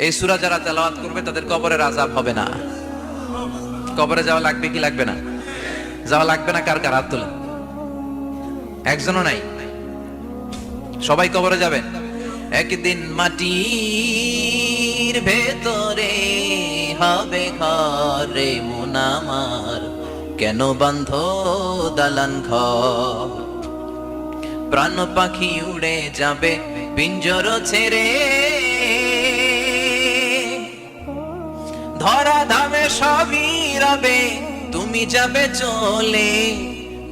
এই সূরা যারা তেলাওয়াত করবে তাদের কবরের আযাব হবে না। কবরে যাওয়া লাগবে কি লাগবে না? যাওয়া লাগবে না, কার কার হাত তোলেন? একজনও নাই, সবাই কবরে যাবেন। একদিন মাটির ভেতরে হবে ঘরে মন আমার, কেন বান্ধ দালান ঘর? প্রাণ পাখি উড়ে যাবে পিঞ্জর ছেড়ে, ধরা ধামে সবই রবে তুমি যাবে চলে।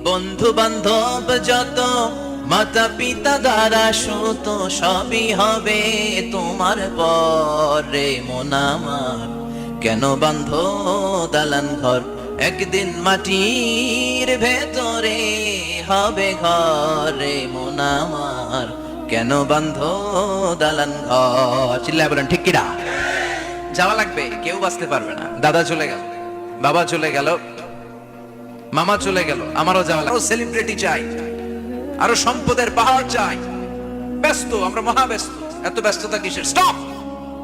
বন্ধু বান্ধব যত, মাতা পিতা দ্বারা সুত, সবই হবে তোমার পরে মন আমার, কেন বান্ধ দালান ঘর? একদিন মাটির ভেতরে হবে ঘরে মন আমার, কেন বান্ধ দালান ঘর? চিল্লায় বলেন ঠিক কিনা? যাওয়া লাগবে, কেউ বাঁচতে পারবে না। দাদা চলে গেল, বাবা চলে গেল, মামা চলে গেল, আমারও যাওয়া লাগবে। সেলিব্রিটি চাই, আরো সম্পদের পাহাড় চাই। ব্যস্ত, আমরা মহা ব্যস্ত। এত ব্যস্ততা কিসের? স্টপ,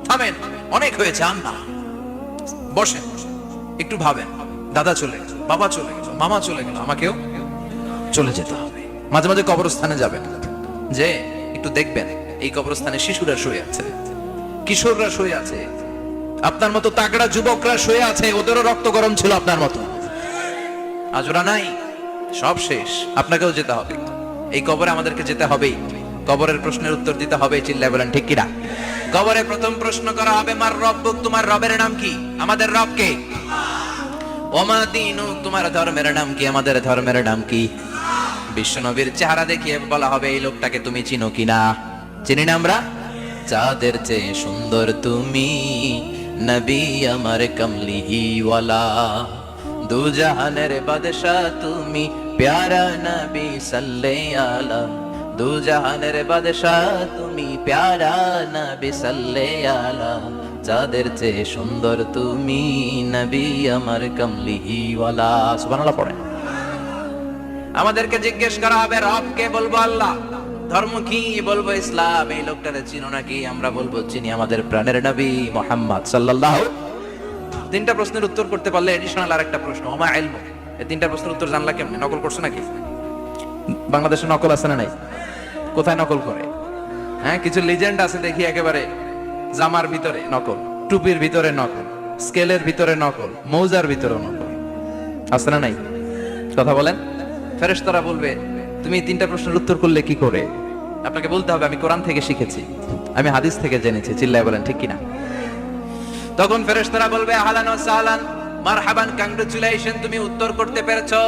থামেন, অনেক হয়েছে, আর না। বসেন, একটু ভাবেন। দাদা চলে গেল, বাবা চলে গেল, মামা চলে গেল, আমাকেও চলে যেতে হবে। মাঝে মাঝে কবরস্থানে যাবেন, যে একটু দেখবেন এই কবরস্থানে শিশুরা শুয়ে আছে, কিশোররা শুয়ে আছে, আপনার মতো তাগড়া যুবকরা শুয়ে আছে, ওদেরও রক্ত গরম ছিল আপনার মতো। আজ ওরা নাই, সব শেষ। আপনাকেও যেতে হবে, এই কবরে আমাদেরকে যেতে হবেই। কবরের প্রশ্নের উত্তর দিতে হবে। চিল্লায় বলেন ঠিক কিনা? কবরে প্রথম প্রশ্ন করা হবে, মার রব্বুক, তোমার রবের নাম কি? আমাদের রব কে? ওমা দীনুক, তোমার ধর্মের নাম কি? আমাদের ধর্মের নাম কি? বিশ্বনবীর চেহারা দেখিয়ে বলা হবে, এই লোকটাকে তুমি চিনো কিনা? চিনি না আমরা? চাঁদের চেয়ে সুন্দর তুমি, নবী আমার কমলিহি ওয়ালা, দু জাহানের বাদশা তুমি, প্যারা নবী সাল্লাল্লাহু আলা, দু জাহানের বাদশা তুমি, প্যারা নবী সাল্লাল্লাহু আলা, চাঁদের চেয়ে সুন্দর তুমি, নবী আমার কমলিহি ওয়ালা। সুবহানাল্লাহ পড়েন। আমাদেরকে জিজ্ঞেস করা হবে, রব কে? বলবো আল্লাহ। ধর্ম কি? বলবো ইসলাম। এই লোকটারে চিনো নাকি? আমরা বলবো চিনি, আমাদের প্রাণের নবী মুহাম্মদ সাল্লাল্লাহু। তিনটা প্রশ্নের উত্তর করতে পারলে এডিশনাল আরেকটা প্রশ্ন, ওমা ইলমু। এই তিনটা প্রশ্নের উত্তর জানলা কেমনে? নকল করছো নাকি? বাংলাদেশে নকল আছে না নাই? কোথায় নকল করে? হ্যাঁ, কিছু লিজেন্ড আছে দেখি, একেবারে জামার ভিতরে নকল, টুপির ভিতরে নকল, স্কেলের ভিতরে নকল, মৌজার ভিতরে নকল। আছে না নাই? কথা বলেন। ফেরেশতারা বলবে, তুমি এই তিনটা প্রশ্নের উত্তর করলে কি করে? আপনাকে বলতে হবে, আমি কোরআন থেকে শিখেছি, আমি হাদিস থেকে জেনেছি। চিল্লায় বলেন ঠিক কিনা? তখন ফেরেশতারা বলবে, আহলান ওয়া সাহলান, মারহাবান, কংগ্রাচুলেশন, তুমি উত্তর করতে পেরেছো।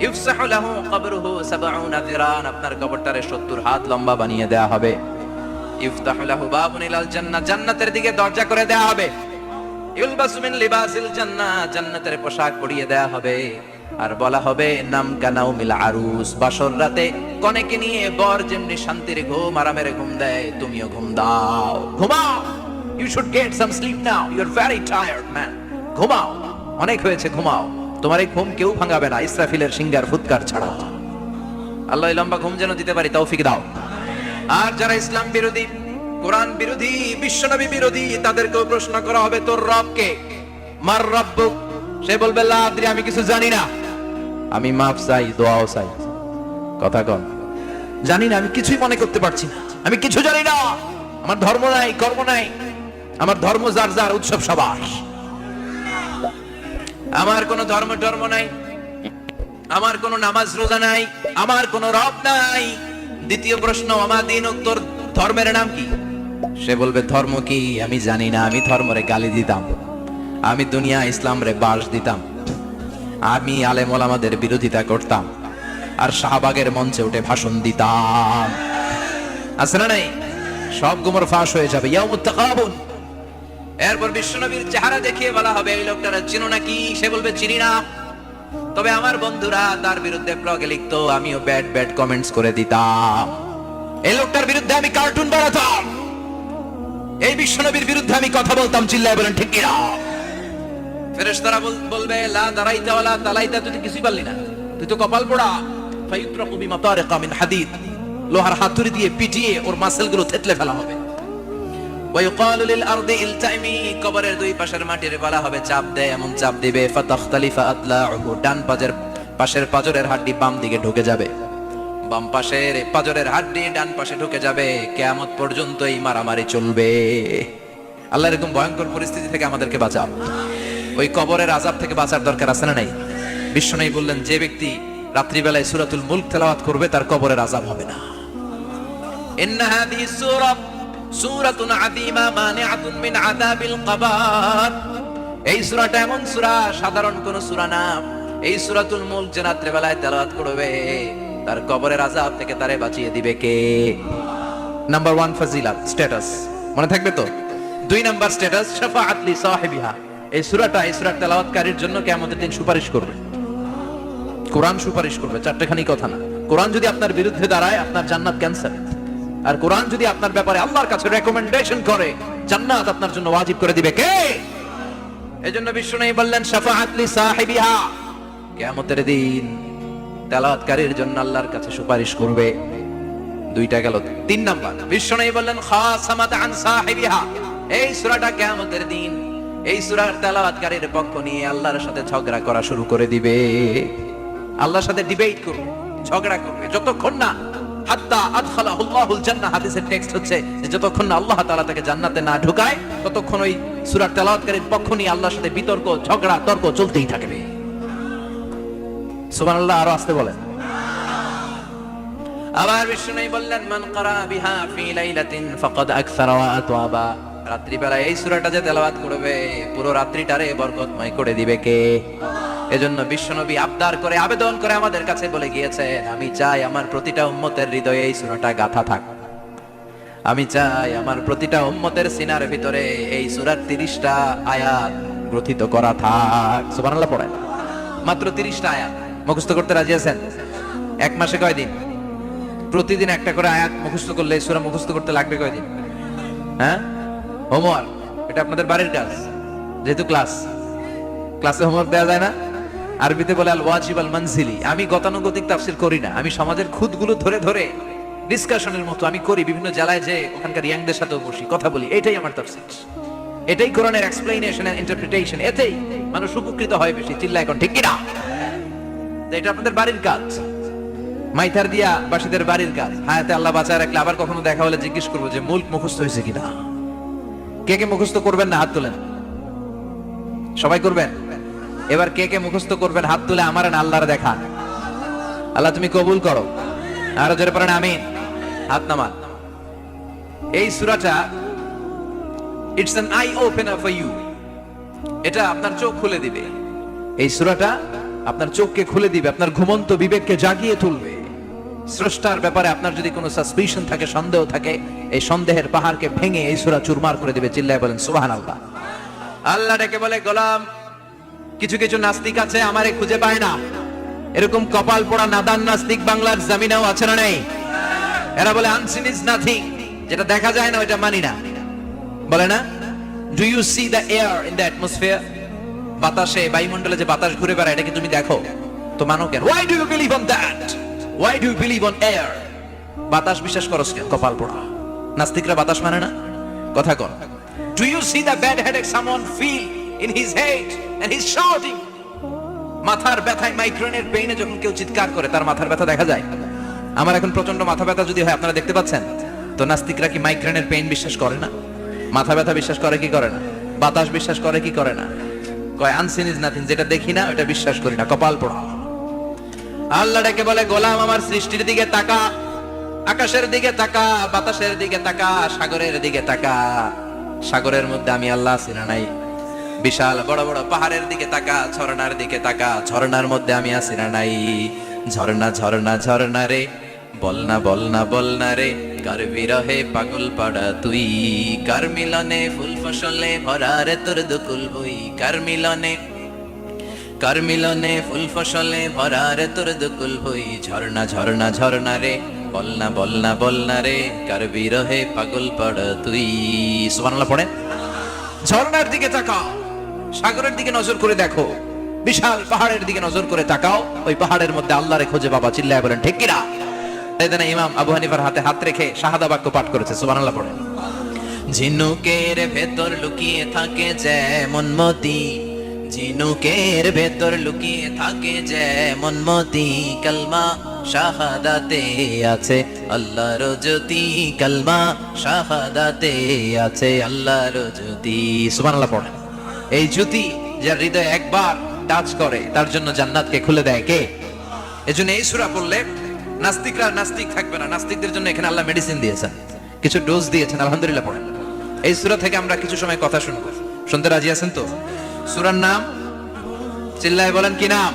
ইফসাহু লাহু কবরুহু ৭০ যিরান, আপনার কবরটারে ৭০ হাত লম্বা বানিয়ে দেয়া হবে। ইফতাহু লাহু বাবুন ইলাল জান্নাহ, জান্নাতের দিকে দরজা করে দেয়া হবে। ইউলবাসু মিন লিবাসিল জান্নাহ, জান্নাতের পোশাক পরিয়ে দেয়া হবে। আর বলা হবে, নাম কানাউ মিল আরুস, বাসর রাতে কনেকে নিয়ে বর যেমনি শান্তির ঘুম, আরামের ঘুম দেয়, তুমিও ঘুম দাও। ঘুমাও, you should get some sleep now, you are very tired man. ঘুমাও, অনেক হয়েছে, ঘুমাও। তোমার এই ঘুম কেউ ভাঙাবে না, ইসরাফিলের সিঙ্গার ফুৎকার ছাড়া। আল্লাহ এই লম্বা ঘুম যেন দিতে পারি, তৌফিক দাও। আর যারা ইসলাম বিরোধী, কোরআন বিরোধী, বিশ্বনবী বিরোধী, তাদেরকেও প্রশ্ন করা হবে, তোর রব কে? মার রব্বুক। সে বলবে, লা আদরি, আমি কিছু জানি না, আমি মাফ চাই, দোয়াও চাই। কথা কন, জানি না, আমি কিছুই মনে করতে পারছি না, আমি কিছু জানি না, আমার ধর্ম নাই, কর্ম নাই, আমার ধর্ম যার যার, উৎসব সবার। আমার কোনো ধর্ম টর্ম নাই, আমার কোনো নামাজ রোজা নাই, আমার কোনো রব নাই। দ্বিতীয় প্রশ্ন, আমা দীনুক, তোর ধর্মের নাম কি? সে বলবে, ধর্ম কি? আমি জানি না, আমি ধর্মরে গালি দিতাম, আমি দুনিয়া ইসলাম রে বাস দিতাম, আমি আলেম ওলামাদের বিরোধিতা করতাম, আর শাহবাগের মঞ্চে উঠে ভাষণ দিতাম। আছে না নাই? সব গুমর ফাঁস হয়ে যাবে, ইয়াউমুত তাকাবুন। এরপর বিশ্বনবীর চেহারা দেখিয়ে বলা হবে, এই লোকটারা চিনো নাকি? সে বলবে, চিনি না, তবে আমার বন্ধুরা তার বিরুদ্ধে ব্লগে লিখতো, আমিও ব্যাড ব্যাড কমেন্টস করে দিতাম, এই লোকটার বিরুদ্ধে আমি কার্টুন বানাতাম, এই বিশ্বনবীর বিরুদ্ধে আমি কথা বলতাম। চিল্লায় বলেন ঠিক কিনা? ফেরেশতারা বলবে, লা দারাইতা ওয়ালা তালাইতা, তুই তো কিছুই পারলি না, তুই তো কপাল পোড়া। ফায়ুতরাকু বিমাতারিকা মিন হাদিদ, লোহার হাতুড়ি দিয়ে পিটিয়ে ওর মাসেলগুলো থেতলে ফেলা হবে। ওয়ায়ুকালু লিল আরদি ইলতাইমি, কবরের দুই পাশের মাটির বলা হবে চাপ দেয়, এমন চাপ দিবে ফাতাখতালিফা আদলাউহু, ডান পাশের পাজরের হাড্ডি বাম দিকে ঢুকে যাবে, বাম পাশের পাজরের হাড্ডি ডান পাশে ঢুকে যাবে। কিয়ামত পর্যন্ত এই মারামারি চলবে। আল্লাহ এরকম ভয়ঙ্কর পরিস্থিতি থেকে আমাদেরকে বাঁচাও। ওই কবরের আযাব থেকে বাঁচার দরকার আছে না নাই? বিশ্বনবী বললেন, যে ব্যক্তি রাত্রিবেলায় সূরাতুল মুলক তেলাওয়াত করবে তার কবরের আযাব হবে না। ইন্না হাযিহি সূরাতুন আযীমা মানিআতুন মিন আযাবিল কবর। এই সূরাটা এমন সূরা, সাধারণ কোন সূরা না। এই সূরাতুল মুলক যে রাত্রিবেলায় তেলাওয়াত করবে তার কবরের আযাব থেকে তারে বাঁচিয়ে দিবে কে? নাম্বার 1 ফজিলত, স্ট্যাটাস মনে থাকবে তো। 2 নাম্বার স্ট্যাটাস শাফাআত লি সাহিবিহা। এই সূরাটা, এই সূরার তেলাওয়াতকারীর জন্য কিয়ামতের দিন সুপারিশ করবে। কোরআন সুপারিশ করবে, চারটেখানি কথা না। কোরআন যদি আপনার বিরুদ্ধে দাঁড়ায় আপনার জান্নাত ক্যান্সেল, আর কোরআন যদি আপনার ব্যাপারে আল্লাহর কাছে রেকমেন্ডেশন করে জান্নাত আপনার জন্য ওয়াজিব করে দিবে কে? এজন্য বিশ্বনবী বললেন শাফাআত লি সাহিবিহা, কিয়ামতের দিন তেলাওয়াতকারীর জন্য আল্লাহর কাছে সুপারিশ করবে। 2টা গেল। 3 নাম্বার বিশ্বনবী বললেন খাসামাত আন সাহিবিহা। এই সূরাটা কিয়ামতের দিন এই সূরার তেলাওয়াতকারীর পক্ষ নিয়ে আল্লাহর সাথে ঝগড়া করা শুরু করে দিবে। আল্লাহর সাথে ডিবেট করবে, ঝগড়া করবে, যতক্ষণ না হাত্তা আদখালাহুল্লাহুল জান্নাহ। হাদিসের টেক্সট হচ্ছে যে যতক্ষণ না আল্লাহ তাআলা তাকে জান্নাতে না ঢুকায় ততক্ষণ ওই সূরার তেলাওয়াতকারীর পক্ষ নিয়ে আল্লাহর সাথে বিতর্ক, ঝগড়া, তর্ক চলতেই থাকবে। সুবহানাল্লাহ, আরো আসতে বলেন। আবার বিষ্ণু বললেন মান ক্বারা বিহা ফি লাইলাতিন ফাকাদ আকসারা ওয়া আতওয়াবা। রাত্রিবেলা এই সূরাটা যে তেলাওয়াত করবে পুরো রাত্রিটারে বরকতময় করে দিবে কে? এজন্য বিশ্বনবী আবদার করে, আবেদন করে আমাদের কাছে বলে গিয়েছেন, আমি চাই আমার প্রতিটা উম্মতের হৃদয়ে এই সূরাটা গাঁথা থাক। আমি চাই আমার প্রতিটা উম্মতের সিনার ভিতরে এই সূরার 30টা আয়াত গ্রথিত করা থাক। সুবহানাল্লাহ পড়েন। মাত্র 30টা আয়াত মুখস্থ করতে রাজি আছেন? 1 মাসে কয় দিন? প্রতিদিন একটা করে আয়াত মুখস্থ করলে এই সূরা মুখস্থ করতে লাগবে কয় দিন? হ্যাঁ, হোমওয়ার্ক। এটা আপনাদের বাড়ির কাজ, যেহেতু ক্লাসে হোমওয়ার্ক দেওয়া যায় না। আরবিতে বলে আল ওয়াজিব আল মানজিলি। আমি গতানুগতিক তাফসীর করি না, আমি সমাজের খুঁতগুলো ধরে ধরে ডিসকাশনের মতো আমি করি। বিভিন্ন জেলায় যে ওখানকার ইয়াংদের সাথেও বসি, কথা বলি। এটাই আমার তাফসীর, এটাই কোরআনের এক্সপ্লেনেশন এন্ড ইন্টারপ্রিটেশন। এতেই মানুষ উপকৃত হয় বেশি। চিল্লা এখন ঠিক কি না? এটা আপনাদের বাড়ির কাজ, মাইথার দিয়া বাসীদের বাড়ির কাজ। হায়াতে আল্লাহ বাঁচায় রাখলে আবার কখনো দেখা হলে জিজ্ঞেস করবো যে মুলক মুখস্থ হয়েছে কিনা। কে কে মুখস্থ করবেন না হাত তোলেন। সবাই করবেন। এবার কে কে মুখস্থ করবেন হাত তুলে আমার আল্লাহর দেখান। আল্লাহ তুমি কবুল করো। আরো জোরে পড়েন আমিন। হাত নামান। এই সূরাটা it's an eye opener for you. এটা আপনার চোখ খুলে দিবে। এই সূরাটা আপনার চোখকে খুলে দিবে, আপনার ঘুমন্ত বিবেককে জাগিয়ে তুলবে। স্রষ্টার ব্যাপারে আপনার যদি কোনো সাসপিশন থাকে, সন্দেহ থাকে, এই সন্দেহের পাহাড়কে ভেঙে এই সূরা চুরমার করে দিবে। চিল্লায় বলেন সুবহানাল্লাহ। আল্লাহ ডেকে বলে, গোলাম কিছু কিছু নাস্তিক আছে আমারে খুঁজে পায় না। এরকম কপাল পোড়া নাদান নাস্তিক বাংলার জমিনেও আছে না নেই? এরা বলে আনসিন ইজ নাথিং, যেটা দেখা যায় না ওইটা মানি না। বলে না, do you see the air in the atmosphere? বাতাসে, বায়ুমণ্ডলে যে বাতাস ঘুরে বেড়ায় এটাকে তুমি দেখো, তো মানো কেন? Why do you believe on that? Why do you believe on air? বাতাস বিশ্বাস করো কেন? কপাল পোড়া নাস্তিকরা বাতাস মানে না। কথা কর। Do you see the bad headache someone feel in his head and he is shouting? মাথার ব্যথায়, মাইগ্রেনের পেইনে যখন কেউ চিৎকার করে তার মাথার ব্যথা দেখা যায়। আমার এখন প্রচন্ড মাথা ব্যথা যদি হয়, আপনারা দেখতে পাচ্ছেন তো। নাস্তিকরা কি মাইগ্রেনের পেইন বিশ্বাস করে না? মাথা ব্যথা বিশ্বাস করে কি করে না? বাতাস বিশ্বাস করে কি করে না? কয় আনসিন ইজ নাথিং, যেটা দেখি না ওটা বিশ্বাস করি না। কপাল পোড়া। আল্লাহ ডেকে বলে, গোলাম আমার সৃষ্টির দিকে তাকা, আকাশের দিকে তাকা, বাতাসের দিকে তাকা, সাগরের দিকে তাকা। সাগরের মধ্যে আমি আল্লাহ আছি না নাই? বিশাল বড় বড় পাহাড়ের দিকে তাকা, ঝর্ণার দিকে তাকা, ঝর্ণার মধ্যে আমি আছি না নাই? ঝর্ণা ঝর্ণা ঝর্ণা রে, বলনা বলনা বলনা রে, কার বিরহে পাগল পাড়া তুই, কার মিলনে ফুল ফসলে ভরা রে তোর দুকুল বই, কার মিলনে ফুল ফসলে ভরা রে তোর দুকুল বই। ঝর্ণা ঝর্ণা ঝর্ণা রে, বলনা বলনা বলনা রে, কার বিরহে পাগল পাড়া তুই। সুবহানাল্লাহ পড়েন। ঝর্ণার দিকে তাকাও, সাগরের দিকে নজর করে দেখো, বিশাল পাহাড়ের দিকে নজর করে তাকাও, ওই পাহাড়ের মধ্যে আল্লাহরে খুঁজে বাবা। চিল্লায় বলেন ঠিক কিনা? ইমাম আবু হানিফার হাতে হাত রেখে শাহাদা বাক্য পাঠ করেছে। সুবহানাল্লাহ পড়েন। ঝিনুকের ভেতর লুকিয়ে থাকে যেমন মতি, ঝিনুকের ভেতর লুকিয়ে থাকে যেমন মতি, কালমা শাহাদাতে আছে আল্লাহর জ্যোতি, কালমা শাহাদাতে আছে আল্লাহর জ্যোতি। সুবহানাল্লাহ পড়েন। এই জ্যোতি যার হৃদয় একবার টাচ করে তার জন্য জান্নাতকে খুলে দেয় কে? এজন্য এই সূরা পড়লে নাস্তিকরা নাস্তিক থাকবে না। নাস্তিকদের জন্য এখানে আল্লাহ মেডিসিন দিয়েছেন, কিছু ডোজ দিয়েছেন। আলহামদুলিল্লাহ পড়েন। এই সূরা থেকে আমরা কিছু সময় কথা শুনবো। শুনতে রাজি আছেন তো? সূরার নাম চিল্লায় বলেন কি নাম?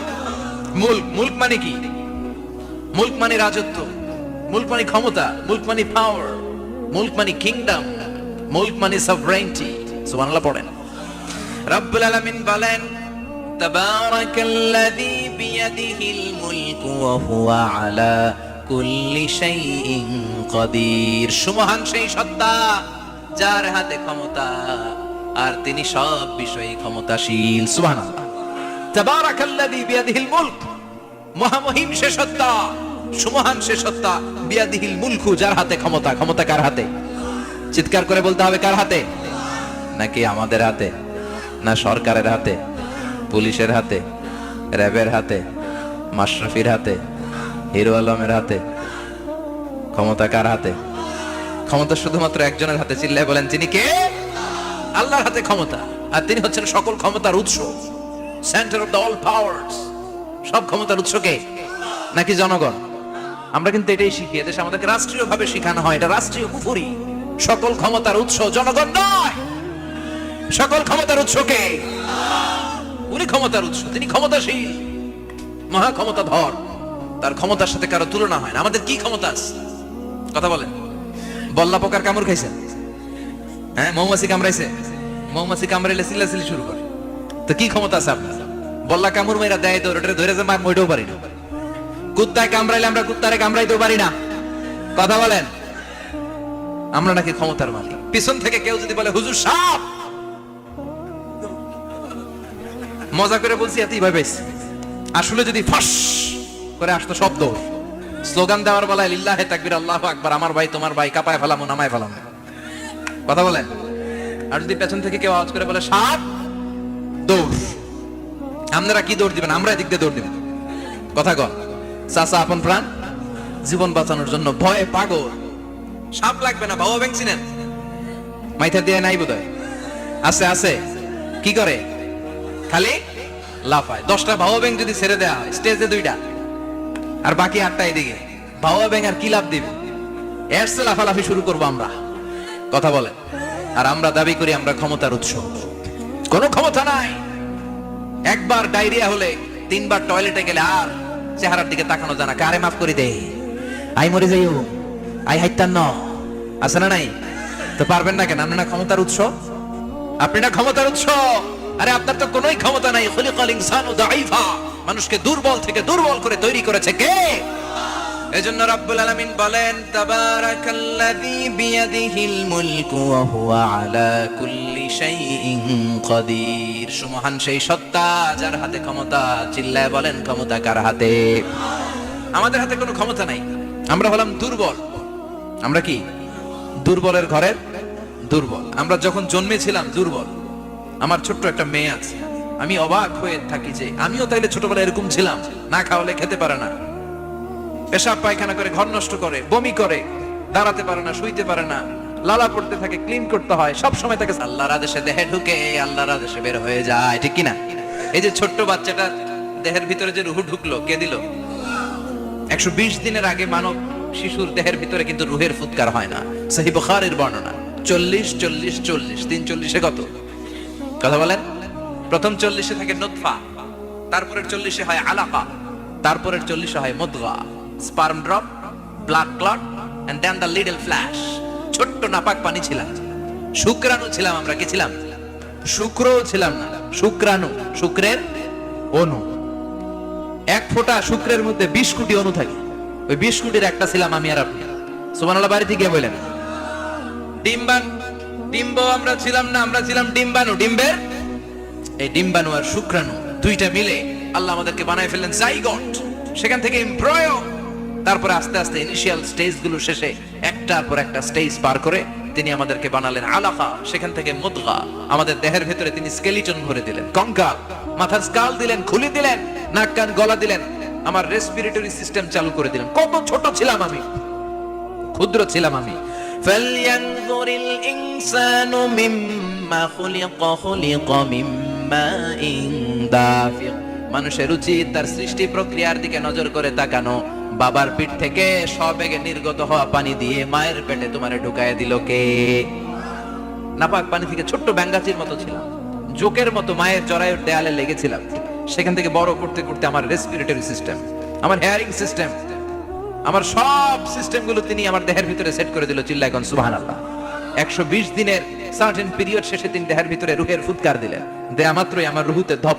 মুলক। মুলক মানে কি? মুলক মানে রাজত্ব, মুলক মানে ক্ষমতা, মুলক মানে পাওয়ার, মুলক মানে কিংডম, মুলক মানে সভরেন্টি। সুবহানাল্লাহ পড়েন। রব্বুল আলামিন বলেন তাবারাকাল্লাযী বিয়াদিহিল মুলকু ওয়া হুয়া আলা কুল্লি শাইইন কাদির। সুমহান সেই সত্তা যার হাতে ক্ষমতা আর তিনি সব বিষয়ে ক্ষমতাশীল। সুবহানাল্লাহ। তাবারাকাল্লাযী বিয়াদিহিল মুলক, মহামহিম সে সত্তা, সুমহান সে সত্তা, বিয়াদিহিল মুলকু যার হাতে ক্ষমতা। ক্ষমতা কার হাতে? চিৎকার করে বলতে হবে কার হাতে? নাকি আমাদের হাতে, না সরকারের হাতে, পুলিশের হাতে, র্যাবের হাতে, মাশরাফির হাতে, হিরো আলমের হাতে? ক্ষমতা কার হাতে? ক্ষমতা শুধুমাত্র একজনের হাতে। চিল্লায় বলেন তিনি কে? আল্লাহর হাতে ক্ষমতা, আর তিনি হচ্ছেন সকল ক্ষমতার উৎস, centre of the all powers. সব ক্ষমতার উৎস কে? নাকি জনগণ? আমরা কিন্তু এটাই শিখি, এদেশে আমাদেরকে রাষ্ট্রীয়ভাবে শেখানো হয়, এটা রাষ্ট্রীয় কুফরি। সকল ক্ষমতার উৎস জনগণ নয়, সকল ক্ষমতার উৎস কে? উনি ক্ষমতার উৎস, তিনি ক্ষমতাশীল, মহা ক্ষমতাধর, তার ক্ষমতার সাথে কারো তুলনা হয় না। আমাদের কি ক্ষমতা আছে? কথা বলেন। বল্লা পোকার কামড় খাইছেন? হ্যাঁ, মৌমাছি কামড়াইছে? মৌমাছি কামড়াইলে চিল্লাচিল্লি শুরু করে, তো কি ক্ষমতা আছে আপনার? বল্লা কামড় মেয়েরা দেয় তো ওটা ধরে যে মার মইটাও পারি না। কুত্তায় কামড়াইলে আমরা কুত্তারে কামড়াইতেও পারি না। কথা বলেন। আমরা নাকি ক্ষমতার মালিক? পিছন থেকে কেউ যদি বলে হুজুর সাপ, মজা করে বলছি এতই ভাবে, আসলে যদি ফাঁস করে আসতো শব্দ, স্লোগান দেওয়ার বেলায় লিল্লাহে তাকবীর আল্লাহু আকবার, আমার ভাই তোমার ভাই, কাপায় ফেলামো নামায় ফেলামো। কথা বলেন। আর যদি পেছন থেকে কেউ আওয়াজ করে বলে সাপ, দৌড়। আপনারা কি দৌড় দিবেন? আমরা এদিক দিয়ে দৌড় দিবেন। কথা কন। চাচা আপন প্রাণ জীবন বাঁচানোর জন্য ভয়ে পাগল। সাপ লাগবে না, বাবা ব্যাংক চিনেন? মাইথা দিয়ে নাই বোধহয়। আছে আছে। কি করে? খালি লাফায়। 10টা ভাওয়া ব্যাংক যদি ছেড়ে দেওয়া হয় স্টেজে 2টা আর বাকি 8টা এদিকে, ভাওয়া ব্যাংক আর কি লাভ দিবে? এর চেয়ে লাফালাফি শুরু করবো আমরা। কথা বলেন। আর আমরা দাবি করি আমরা ক্ষমতার উৎস। কোনো ক্ষমতা নাই। একবার ডায়রিয়া হলে 3বার টয়লেটে গেলে আর চেহারার দিকে তাকানো যায় না। কারে মাফ করে দে, আই মরে যাইও, আই হাইতান ন, আছে না নাই? তো পারবেন না কেন? আপনি না ক্ষমতার উৎস, আপনি না ক্ষমতার উৎস। আরে আপনার তো কোনোই ক্ষমতা নাই। খুলিকাল ইনসানু দাঈফা, মানুষকে দুর্বল থেকে দুর্বল করে তৈরি করেছে কে? এজন্য রব্বুল আলামিন বলেন তাবারাকাল্লাযী বিয়াদিহিল মুলকু ওয়া হুয়া আলা কুল্লি শাইইন কাদির। সুমহান সেই সত্তা যার হাতে ক্ষমতা। চিল্লায় বলেন ক্ষমতা কার হাতে? আমাদের হাতে কোনো ক্ষমতা নাই। আমরা হলাম দুর্বল। আমরা কি? দুর্বলের ঘরের দুর্বল। আমরা যখন জন্মেছিলাম দুর্বল। আমার ছোট্ট একটা মেয়ে আছে, আমি অবাক হয়ে থাকি যে আমিও তাইলে ছোটবেলায় এরকম ছিলাম। না খাওয়ালে খেতে পারে না, পেশাব পায়খানা করে, ঘর নষ্ট করে, বমি করে, দাঁড়াতে পারে না, শুইতে পারে না, লালা পড়তে থাকে, ক্লিন করতে হয়, সব সময় তাকে আল্লাহর আদেশে দেহে ঢুকে, আল্লাহর আদেশে বের হয়ে যায়। ঠিক কিনা? এই যে ছোট্ট বাচ্চাটা দেহের ভিতরে যে রুহু ঢুকলো, কে দিল? 120 দিনের আগে মানব শিশুর দেহের ভিতরে কিন্তু রুহের ফুৎকার হয় না। সহিহ বুখারীর বর্ণনা 40 40 40 3 40 কত? কথা বলেন। প্রথম 40 থাকে নুতফা, তারপরের 40 হয় আলাকা, তারপরের 40 হয় মুদগা, sperm drop, blood clot and then the little flesh. ছোট্ট নাপাক পানি ছিলাম, শুক্রাণু ছিলাম। আমরা কি ছিলাম? শুক্রও ছিলাম না, শুক্রাণু, শুক্রের অণু। এক ফোঁটা শুক্রের মধ্যে 20 কোটি অণু থাকে। ওই 20 কোটির একটা ছিলাম আমি আর আপনি। সুবহানাল্লাহ। বাড়িতে গিয়ে বলেন ডিম্ব আমরা ছিলাম না, আমরা ছিলাম ডিম্বাণু। ডিম্বের এই ডিম্বাণু আর শুক্রাণু দুইটা মিলে আল্লাহ আমাদেরকে বানায় ফেললেন জাইগট। সেখান থেকে এমব্রয়ো, তারপরে আস্তে আস্তে ইনিশিয়াল স্টেজ গুলো শেষে একটার পর একটা স্টেজ পার করে তিনি আমাদেরকে বানালেন আলাকা, সেখান থেকে মুদগা, আমাদের দেহের ভেতরে তিনি স্কেলিটন ভরে দিলেন, কঙ্কাল, মাথার স্কাল দিলেন, খুলি দিলেন, নাক কান গলা দিলেন, আমার রেসপিরেটরি সিস্টেম চালু করে দিলেন। কত ছোট ছিলাম আমি, ক্ষুদ্র ছিলাম আমি। ফালয়ানজুরিল ইনসানু মিম্মা খুলিকা, খুলিকা মিম্মাইন দাফিক। মানুষের উচিত তার সৃষ্টি প্রক্রিয়ার দিকে নজর করে তাকানো। বাবার পিঠ থেকে সবেগে নির্গত হওয়া পানি দিয়ে মায়ের পেটে তোমারে ঢুকায় দিল কে? নাপাক পানি থেকে ছোট্ট ব্যাঙ্গাচির মতো ছিলাম, জোকের মতো মায়ের জরায়ুর দেয়ালে লেগেছিলাম। সেখান থেকে বড় করতে করতে আমার রেসপিরেটরি সিস্টেম, আমার হেয়ারিং সিস্টেম, আমার সব সিস্টেম গুলো তিনি আমার দেহের ভিতরে সেট করে দিল। চিল্লায় কোন সুবহানাল্লাহ। 120 দিনের সার্টেন পিরিয়ড শেষে তিনি দেহের ভিতরে রুহের ফুৎকার দিলেন। দেয়া মাত্রই আমার রুহুতে ধপ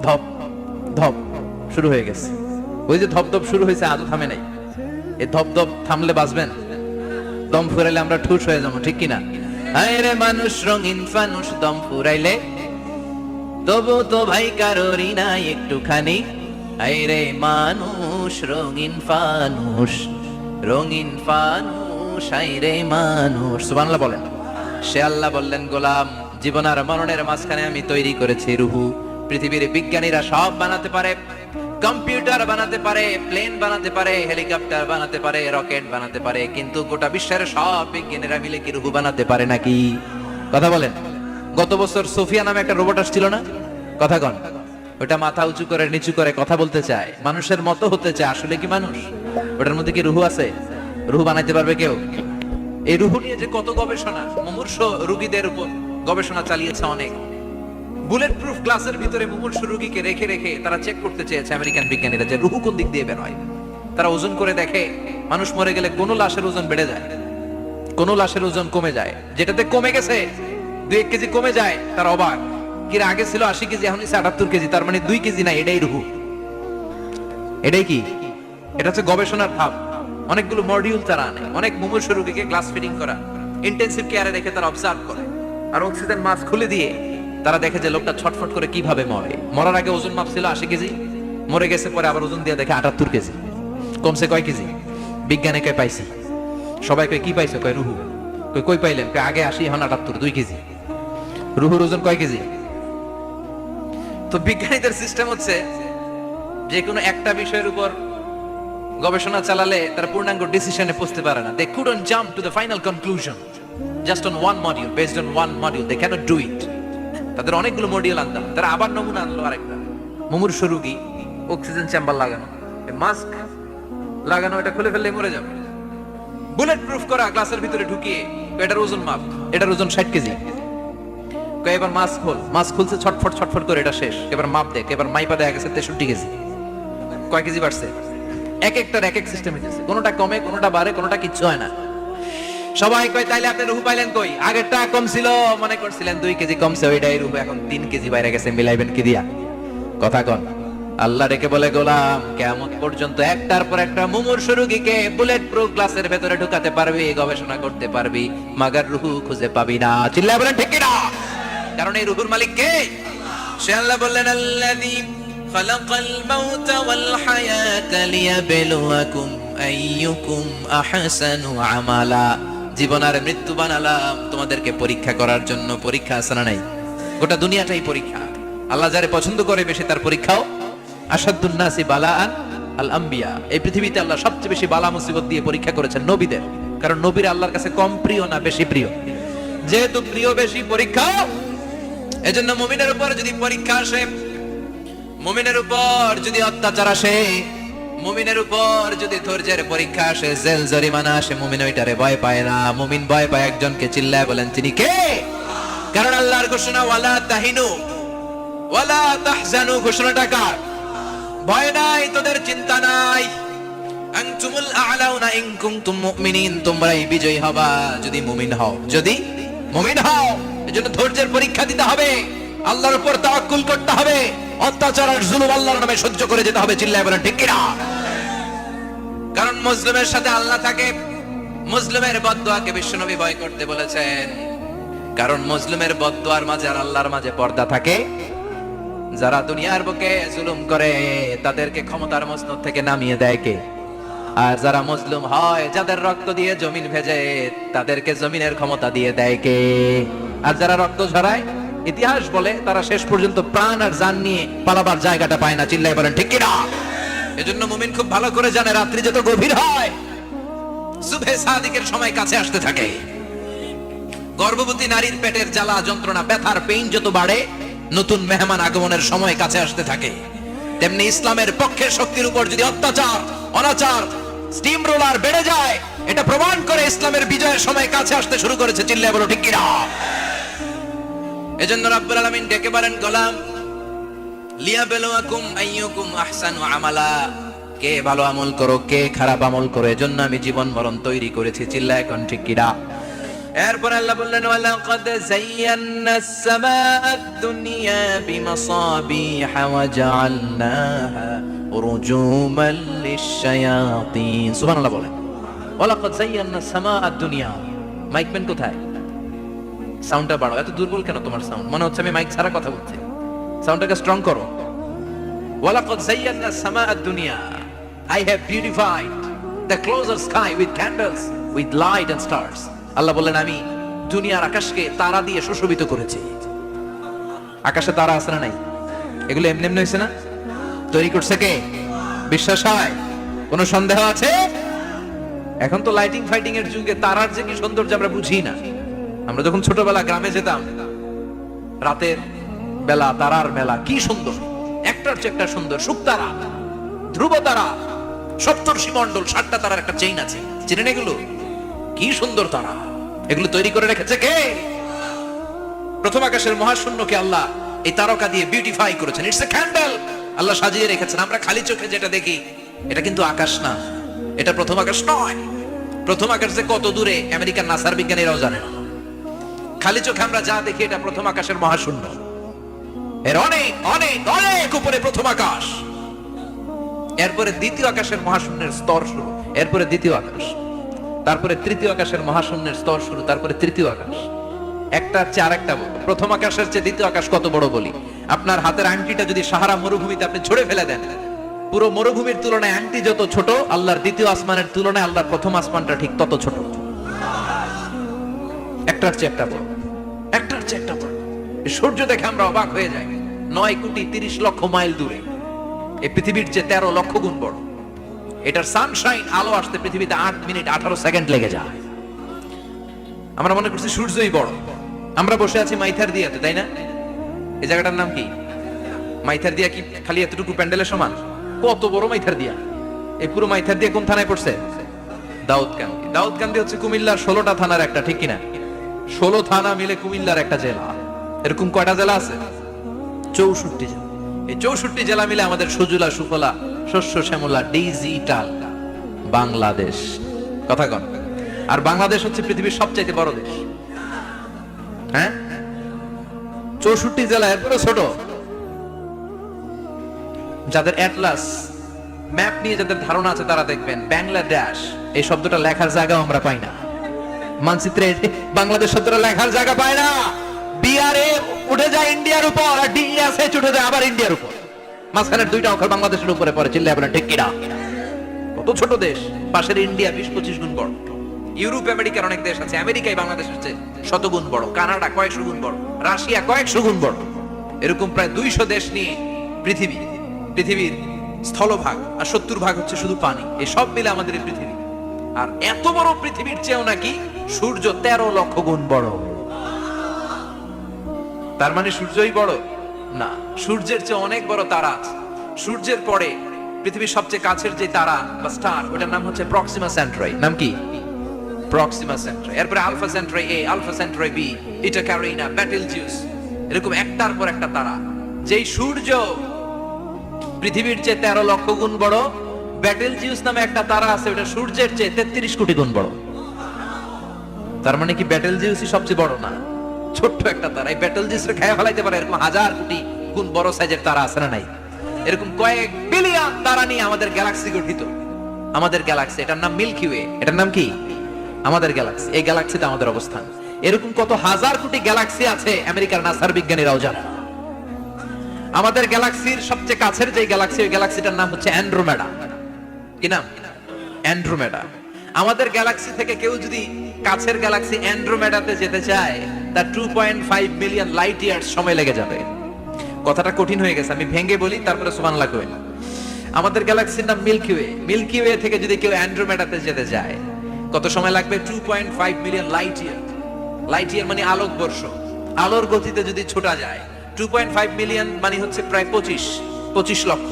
ধপ ধপ শুরু হয়ে গেছে। ওই যে ধপ ধপ শুরু হয়েছে, আজও থামে নাই। এই ধপ ধপ থামলে বাঁচবেন, দম ফুরাইলে আমরা ঠুস হয়ে যাবো, ঠিক কিনা? আরে মানুষ রঙিন ফানুষ, দম ফুরাইলে তবু তো ভাই কারোরই নাই একটুখানি। আরে মানুষ রঙিন ফানুষ, রঙিন ফানুষ, আরে মানুষ। সুবহানাল্লাহ বলেন। সে আল্লাহ বললেন, গোলাম, জীবন আর মরণের মাঝখানে আমি তৈরি করেছি রুহু। পৃথিবীর বিজ্ঞানীরা সব বানাতে পারে, কম্পিউটার বানাতে পারে, প্লেন বানাতে পারে, হেলিকপ্টার বানাতে পারে, রকেট বানাতে পারে, কিন্তু গোটা বিশ্বের সব বিজ্ঞানীরা মিলে কি রুহু বানাতে পারে নাকি? কথা বলেন। গত বছর সোফিয়া নামে একটা রোবট আসছিল না? কথা কন। ওটা মাথা উঁচু করে নিচু করে কথা বলতে চায়, মানুষের মতো হতে চায়। আসলে কি মানুষ? ওটার মধ্যে কি রুহু আছে? রুহু বানাইতে পারবে কেউ? এই রুহু নিয়ে যে কত গবেষণা, মুমূর্ষ রোগীদের উপর গবেষণা চালিয়েছে অনেক। বুলেট প্রুফ গ্লাসের ভিতরে মুমূর্ষ রোগীকে রেখে রেখে তারা চেক করতে চেয়েছে আমেরিকান বিজ্ঞানীরা যে রুহু কোন দিক দিয়ে বের হয়। তারা ওজন করে দেখে, মানুষ মরে গেলে কোন লাশের ওজন বেড়ে যায়, কোন লাশের ওজন কমে যায়। যেটাতে কমে গেছে 2-1 কেজি কমে যায়, তার অবাক। কিরা আগে ছিল 80 কেজি, এখন 78 কেজি, তার মানে 2 কেজি না, এটাই রুহু। এটাই কি? এটা হচ্ছে গবেষণার ধাপ। অনেকগুলো মডিউল তারা আনে, অনেক মুমূর্ষ রোগীকে গ্লাস ফিটিং করা, ইন্টেনসিভ কেয়ারে রেখে তারা অবজার্ভ করে, আর অক্সিজেন মাস্ক খুলে দিয়ে তারা দেখে যে লোকটা ছটফট করে কিভাবে মরে। মরার আগে ওজন মাপছিল 80 কেজি, মরে গেছে পরে আবার ওজন দিয়ে দেখে 78 কেজি। কমছে কয় কেজি? বিজ্ঞানে কয় পাইছি, সবাই কয় কি পাইছো? কয় রুহু। কই পাইলেন? কয় আগে 80, এখন 78, 2 কেজি। রুহুর ওজন কয় কেজি? তো বিজ্ঞানীদের সিস্টেম হচ্ছে যে কোনো একটা বিষয়ের উপর গবেষণা চালালে তারা পূর্ণাঙ্গ ডিসিশনে পৌঁছতে পারে না। They couldn't jump to the final conclusion just on one module, based on one module. They cannot do it. তাদের অনেকগুলো মডিউল আনতাম। তারা আবার নমুনা আনলো আরেকটা। মুমূর্ষ রোগী, অক্সিজেন চেম্বার লাগানো, মাস্ক লাগানো, এটা খুলে ফেললে মরে যাবে। বুলেট প্রুফ করা গ্লাসের ভিতরে ঢুকিয়ে এটার ওজন মাপ, এটার ওজন 60 কেজি। এবার মাস্ক খোল, মাস্ক খুলছে, ছটফট ছটফট করে এটা শেষ। এবার মাপ দেখ, এবার মাইপা দেখা গেছে 63 কেজি। কয় কেজি বাড়ছে? এক একটার এক এক সিস্টেম হয়েছে, কোনোটা কমে, কোনোটা বাড়ে, কোনোটা কিচ্ছু হয় না। সবাই কয় তাইলে আপনি রুহু পাইলেন কই? আগেরটা কম ছিল, মনে করছিলেন 2 কেজি কমছে, ওইটাই রুহু, এখন 3 কেজি বাইরে গেছে, মিলাইবেন কি দিয়া? কথা কন। আল্লাহ রেখে বলে, গোলাম, কিয়ামত পর্যন্ত একটার পর একটা মুমূর্ষ রোগীকে বুলেট প্রুফ গ্লাসের ভেতরে ঢুকাতে পারবি, গবেষণা করতে পারবি, মাগার রুহু খুঁজে পাবি না। চিল্লায় বলেন ঠিক কিনা? কারণ এই রুহুর মালিক কে? সে আল্লাহ বললেন, আল্লাযী খালাকাল মাউতা ওয়াল হায়াতা লিয়াবলুয়াকুম আইয়ুকুম আহসানু আমালা। জীবন আর মৃত্যু বানালাম তোমাদেরকে পরীক্ষা করার জন্য। পরীক্ষা আছে না নাই? গোটা দুনিয়াটাই পরীক্ষা। আল্লাহ যারে পছন্দ করে বেশি তার পরীক্ষাও। আশাদ্দুন নাসি বালাআন আল আম্বিয়া। এই পৃথিবীতে আল্লাহ সবচেয়ে বেশি বালা মুসিবত দিয়ে পরীক্ষা করেছেন নবীদের। কারণ নবীরা আল্লাহর কাছে কম প্রিয় না বেশি প্রিয়? যেহেতু প্রিয় বেশি, পরীক্ষা। এজন্য মুমিনের উপর যদি পরীক্ষা আসে, মুমিনের উপর যদি অত্যাচার আসে, মুমিনের উপর যদি ধৈর্যের পরীক্ষা আসে, জেল জরিমানা আসে, মুমিন ওইটারে ভয় পায় না। মুমিন ভয় পায় একজনকে। চিল্লায় বলেন তিনি কে? কারণ আল্লাহর ঘোষণা, ওয়ালা তাহিনু ওয়ালা তাহজানু। ঘোষণাটা কার? ভয় নাই, তোদের চিন্তা নাই। আনতুমুল আ'লাউনা ইন কুনতুম মুমিনিন। তোমরাই বিজয়ী হবা যদি মুমিন হও, যদি মুমিন হও। এজন্য ধৈর্যের পরীক্ষা দিতে হবে, আল্লাহর উপর তাওয়াক্কুল করতে হবে, অত্যাচার আর জুলুম আল্লাহর নামে সহ্য করে যেতে হবে। চিল্লায় বলেন ঠিক কিনা? কারণ মুসলিমের সাথে আল্লাহ থাকে। মুসলিমের বদদুয়াকে বিশ্বনবী ভয় করতে বলেছেন। কারণ মুসলিমের বদদুয়ার মাঝে আর আল্লাহর মাঝে পর্দা থাকে। যারা দুনিয়ার বুকে জুলুম করে তাদেরকে ক্ষমতার মসনদ থেকে নামিয়ে দেয় কে? আর যারা মজলুম হয়, যাদের রক্ত দিয়ে জমিন ভেজে, তাদেরকে জমিনের ক্ষমতা দিয়ে দেয় কে? আর যারা রক্ত ঝরায়, ইতিহাস বলে তারা শেষ পর্যন্ত প্রাণ আর জান নিয়ে পালাবার জায়গাটা পায় না। চিল্লাই বলেন ঠিক কিনা? এজন্য মুমিন খুব ভালো করে জানে, রাত্রি যত গভীর হয়, সুবহে সাদিকের সময় কাছে আসতে থাকে। গর্ভবতী নারীর পেটের জ্বালা যন্ত্রণা, ব্যথার পেইন যত বাড়ে, নতুন মেহমান আগমনের সময় কাছে আসতে থাকে। তেমনি ইসলামের পক্ষের শক্তির উপর যদি অত্যাচার, অনাচার, স্টিম রোলার বেড়ে যায়, এটা প্রমাণ করে ইসলামের বিজয়ের সময় কাছে আসতে শুরু করেছে। চিল্লায় বলো ঠিক কিনা? এজন্য রাব্বুল আলামিন ডেকে বলেন, গোলাম লিয়াবলুয়াকুম আইয়ুকুম আহসানু আমালা, কে ভালো আমল করো, কে খারাপ আমল করো, এজন্য আমি জীবন মরণ তৈরি করেছি। চিল্লায় এখন ঠিক কিনা? এরপর আল্লাহ বললেন, ওয়ালাকাদ যায়্যানাস সামাআদ দুনিয়া বিমাসাবিহা ওয়া জাআলনাহা রুজুমান লিশ-শায়াতিন। সুবহানাল্লাহ বলেন। ওয়ালাকাদ যায়্যানাস সামাআদ দুনিয়া। মাইকম্যান কোথায়? সাউন্ডটা বাড়াও। এত দুর্বল কেন তোমার সাউন্ড? মনে হচ্ছে আমি মাইক ছাড়া কথা বলছি। সাউন্ডটাকে স্ট্রং করো। ওয়ালাকাদ যায়্যানাস সামাআদ দুনিয়া, I have beautified the closer sky with candles, with light and stars. আল্লাহ বললেন, আমি দুনিয়ার আকাশকে তারা দিয়ে সুশোভিত করেছি। আকাশে তারা আছে না নাই? এগুলো এমনি এমনি হয়েছে না? তৈরি করছে কে? বিশ্বাস হয়? কোনো সন্দেহ আছে? এখন তো লাইটিং ফাইটিং এর যুগে তারার যে কি সৌন্দর্য আমরা বুঝি না। আমরা যখন ছোটবেলা গ্রামে যেতাম, রাতের বেলা তারার মেলা, কি সুন্দর, একটার চেয়ে একটা সুন্দর। শুকতারা, ধ্রুব তারা, সপ্তর্ষি মণ্ডল, 7টা তারার একটা চেইন আছে, চিনেন এগুলো? কি সুন্দর তারা! এগুলো তৈরি করে রেখেছে কে? প্রথম আকাশের মহাশূন্যকে আল্লাহ এই তারকা দিয়ে বিউটিফাই করেছেন। It's a candle. আল্লাহ সাজিয়ে রেখেছেন। আমরা খালি চোখে যেটা দেখি, এটা কিন্তু আকাশ না, এটা প্রথম আকাশ নয়। প্রথম আকাশ যে কত দূরে আমেরিকার নাসার বিজ্ঞানীরাও জানে না। খালি চোখে আমরা যা দেখি, এটা প্রথম আকাশের মহাশূন্য। এর অনেক অনেক অনেক উপরে প্রথম আকাশ। এরপরে দ্বিতীয় আকাশের মহাশূন্যের স্তর শুরু, এরপরে দ্বিতীয় আকাশ, তারপরে তৃতীয় আকাশের মহাশূন্যের স্তর শুরু, তারপরে তৃতীয় আকাশ। একটার চেয়ে আরেকটা বড়। প্রথম আকাশের চেয়ে দ্বিতীয় আকাশ কত বড় বলি? আপনার হাতের আংটিটা যদি সাহারা মরুভূমিতে আপনি ছড়ে ফেলে দেন, পুরো মরুভূমির তুলনায় আংটি যত ছোট, আল্লাহর দ্বিতীয় আসমানের তুলনায় আল্লাহর প্রথম আসমানটা ঠিক তত ছোট। একটার চেয়ে একটা বড়, একটার চেয়ে একটা বড়। সূর্য দেখে আমরা অবাক হয়ে যাই। 9,30,00,000 মাইল দূরে, এই পৃথিবীর চেয়ে 13 লক্ষ গুণ বড়। এটার সানশাইন, আলো আসতে পৃথিবীতে 8 মিনিট 18 সেকেন্ড লেগে যায়। আমরা মনে করছি সূর্যই বড়। আমরা বসে আছি মাইথার দিয়াতে, তাই না? এই জায়গাটার নাম কি? মাইথার দিয়া। কি খালি এতটুকু প্যান্ডেলের সমান? কত বড় মাইথার দিয়া! এই পুরো মাইথার দিয়া কোন থানায় পড়ছে? দাউদকান্দি। দাউদকান্দি হচ্ছে কুমিল্লার 16টা থানার একটা, ঠিক কিনা? 16 থানা মিলে কুমিল্লার একটা জেলা। এরকম কয়টা জেলা আছে? 64 জেলা। এই 64 জেলা মিলে আমাদের সুজলা সুফলা, শস্য শ্যামলা, ডিজিটাল বাংলাদেশ। কথা কন। আর বাংলাদেশ হচ্ছে পৃথিবীর সবচাইতে বড় দেশ। হ্যাঁ, 64 জেলা, এরপরে ছোট। যাদের অ্যাটলাস ম্যাপ নিয়ে যাদের ধারণা আছে, তারা দেখবেন বাংলাদেশ এই শব্দটা লেখার জায়গা আমরা পাই না। মানচিত্রে বাংলাদেশ শব্দটা লেখার জায়গা পায় না। বিআরএ উঠে যায় ইন্ডিয়ার উপর, আর ডিএসএইচ উঠে যায় আবার ইন্ডিয়ার উপর। মাঝখানের 2টা অক্ষর বাংলাদেশের উপরে পড়ে। চিল্লায় বলেন ঠিক কিনা? কত ছোট দেশ। পাশের ইন্ডিয়া 20-25 গুণ বড়। ইউরোপ আমেরিকার অনেক দেশ আছে, আমেরিকায় বাংলাদেশের চেয়ে 100 গুণ বড়। কানাডা কয়েকশো গুণ বড়, রাশিয়া কয়েকশো গুণ বড়। এরকম প্রায় 200 দেশ নিয়ে পৃথিবীর স্থলভাগ, আর 70% হচ্ছে শুধু পানি। এই সব মিলে আমাদের এই পৃথিবী। আর এত বড় পৃথিবীর চেয়েও নাকি সূর্য 13 লক্ষ গুণ বড়। তার মানে সূর্যই বড় না, সূর্যের চেয়ে অনেক বড় তারা আছে। সূর্যের পরে পৃথিবীর সবচেয়ে কাছের যে তারা বা স্টার, ওটার নাম হচ্ছে প্রক্সিমা সেন্ট্রাই। নাম কি? প্রক্সিমা সেন্ট্রাই। এরপরে আলফা সেন্ট্রাই এ, আলফা সেন্ট্রাই বি, ইটা ক্যারিনা, বেটেলজিউস, এরকম একটার পর একটা তারা। যেই সূর্য পৃথিবীর চেয়ে 13 লক্ষ গুণ বড়, বেটেলজিউস নামে একটা তারা আছে, ওটা সূর্যের চেয়ে 33 কোটি গুণ বড়। তার মানে কি বেটেলজিউসই সবচেয়ে বড় না? ছোট্ট একটা তারা। এই বেটেলজিউসকে খেয়ে ফেলাইতে পারে এরকম 1000 কোটি গুণ বড় সাইজের তারা আছে না নাই? এরকম কয়েক বিলিয়ন তারা নিয়ে আমাদের গ্যালাক্সি গঠিত। আমাদের গ্যালাক্সি, এটার নাম মিল্কি ওয়ে। এটার নাম কি? আমাদের গ্যালাক্সি। এই গ্যালাক্সিতে আমাদের অবস্থান। এরকম কত হাজার কোটি গ্যালাক্সি আছে, আমেরিকার নাসার বিজ্ঞানীরাও জানে। আমাদের গ্যালাক্সির সবচেয়ে কাছের যে গ্যালাক্সি, ওই গ্যালাক্সিটার নাম হচ্ছে অ্যান্ড্রোমেডা। কি নাম? অ্যান্ড্রোমেডা। আমাদের গ্যালাক্সি থেকে কেউ যদি কাছের গ্যালাক্সি অ্যান্ড্রোমেডাতে যেতে চায়, তার 2.5 মিলিয়ন লাইট ইয়ার্স সময় লেগে যাবে। কথাটা কঠিন হয়ে গেছে, আমি ভেঙে বলি, তারপরে সুবহানাল্লাহ কই। আমাদের গ্যালাক্সির নাম মিল্কি ওয়ে। মিল্কি ওয়ে থেকে যদি কেউ অ্যান্ড্রোমেডাতে যেতে যায়, কত সময় লাগবে? 2.5 million light year. Light year মানে আলোক বর্ষ। আলোর গতিতে যদি ছোটা যায়, 2.5 মিলিয়ন মানে হচ্ছে প্রায় 25 লক্ষ।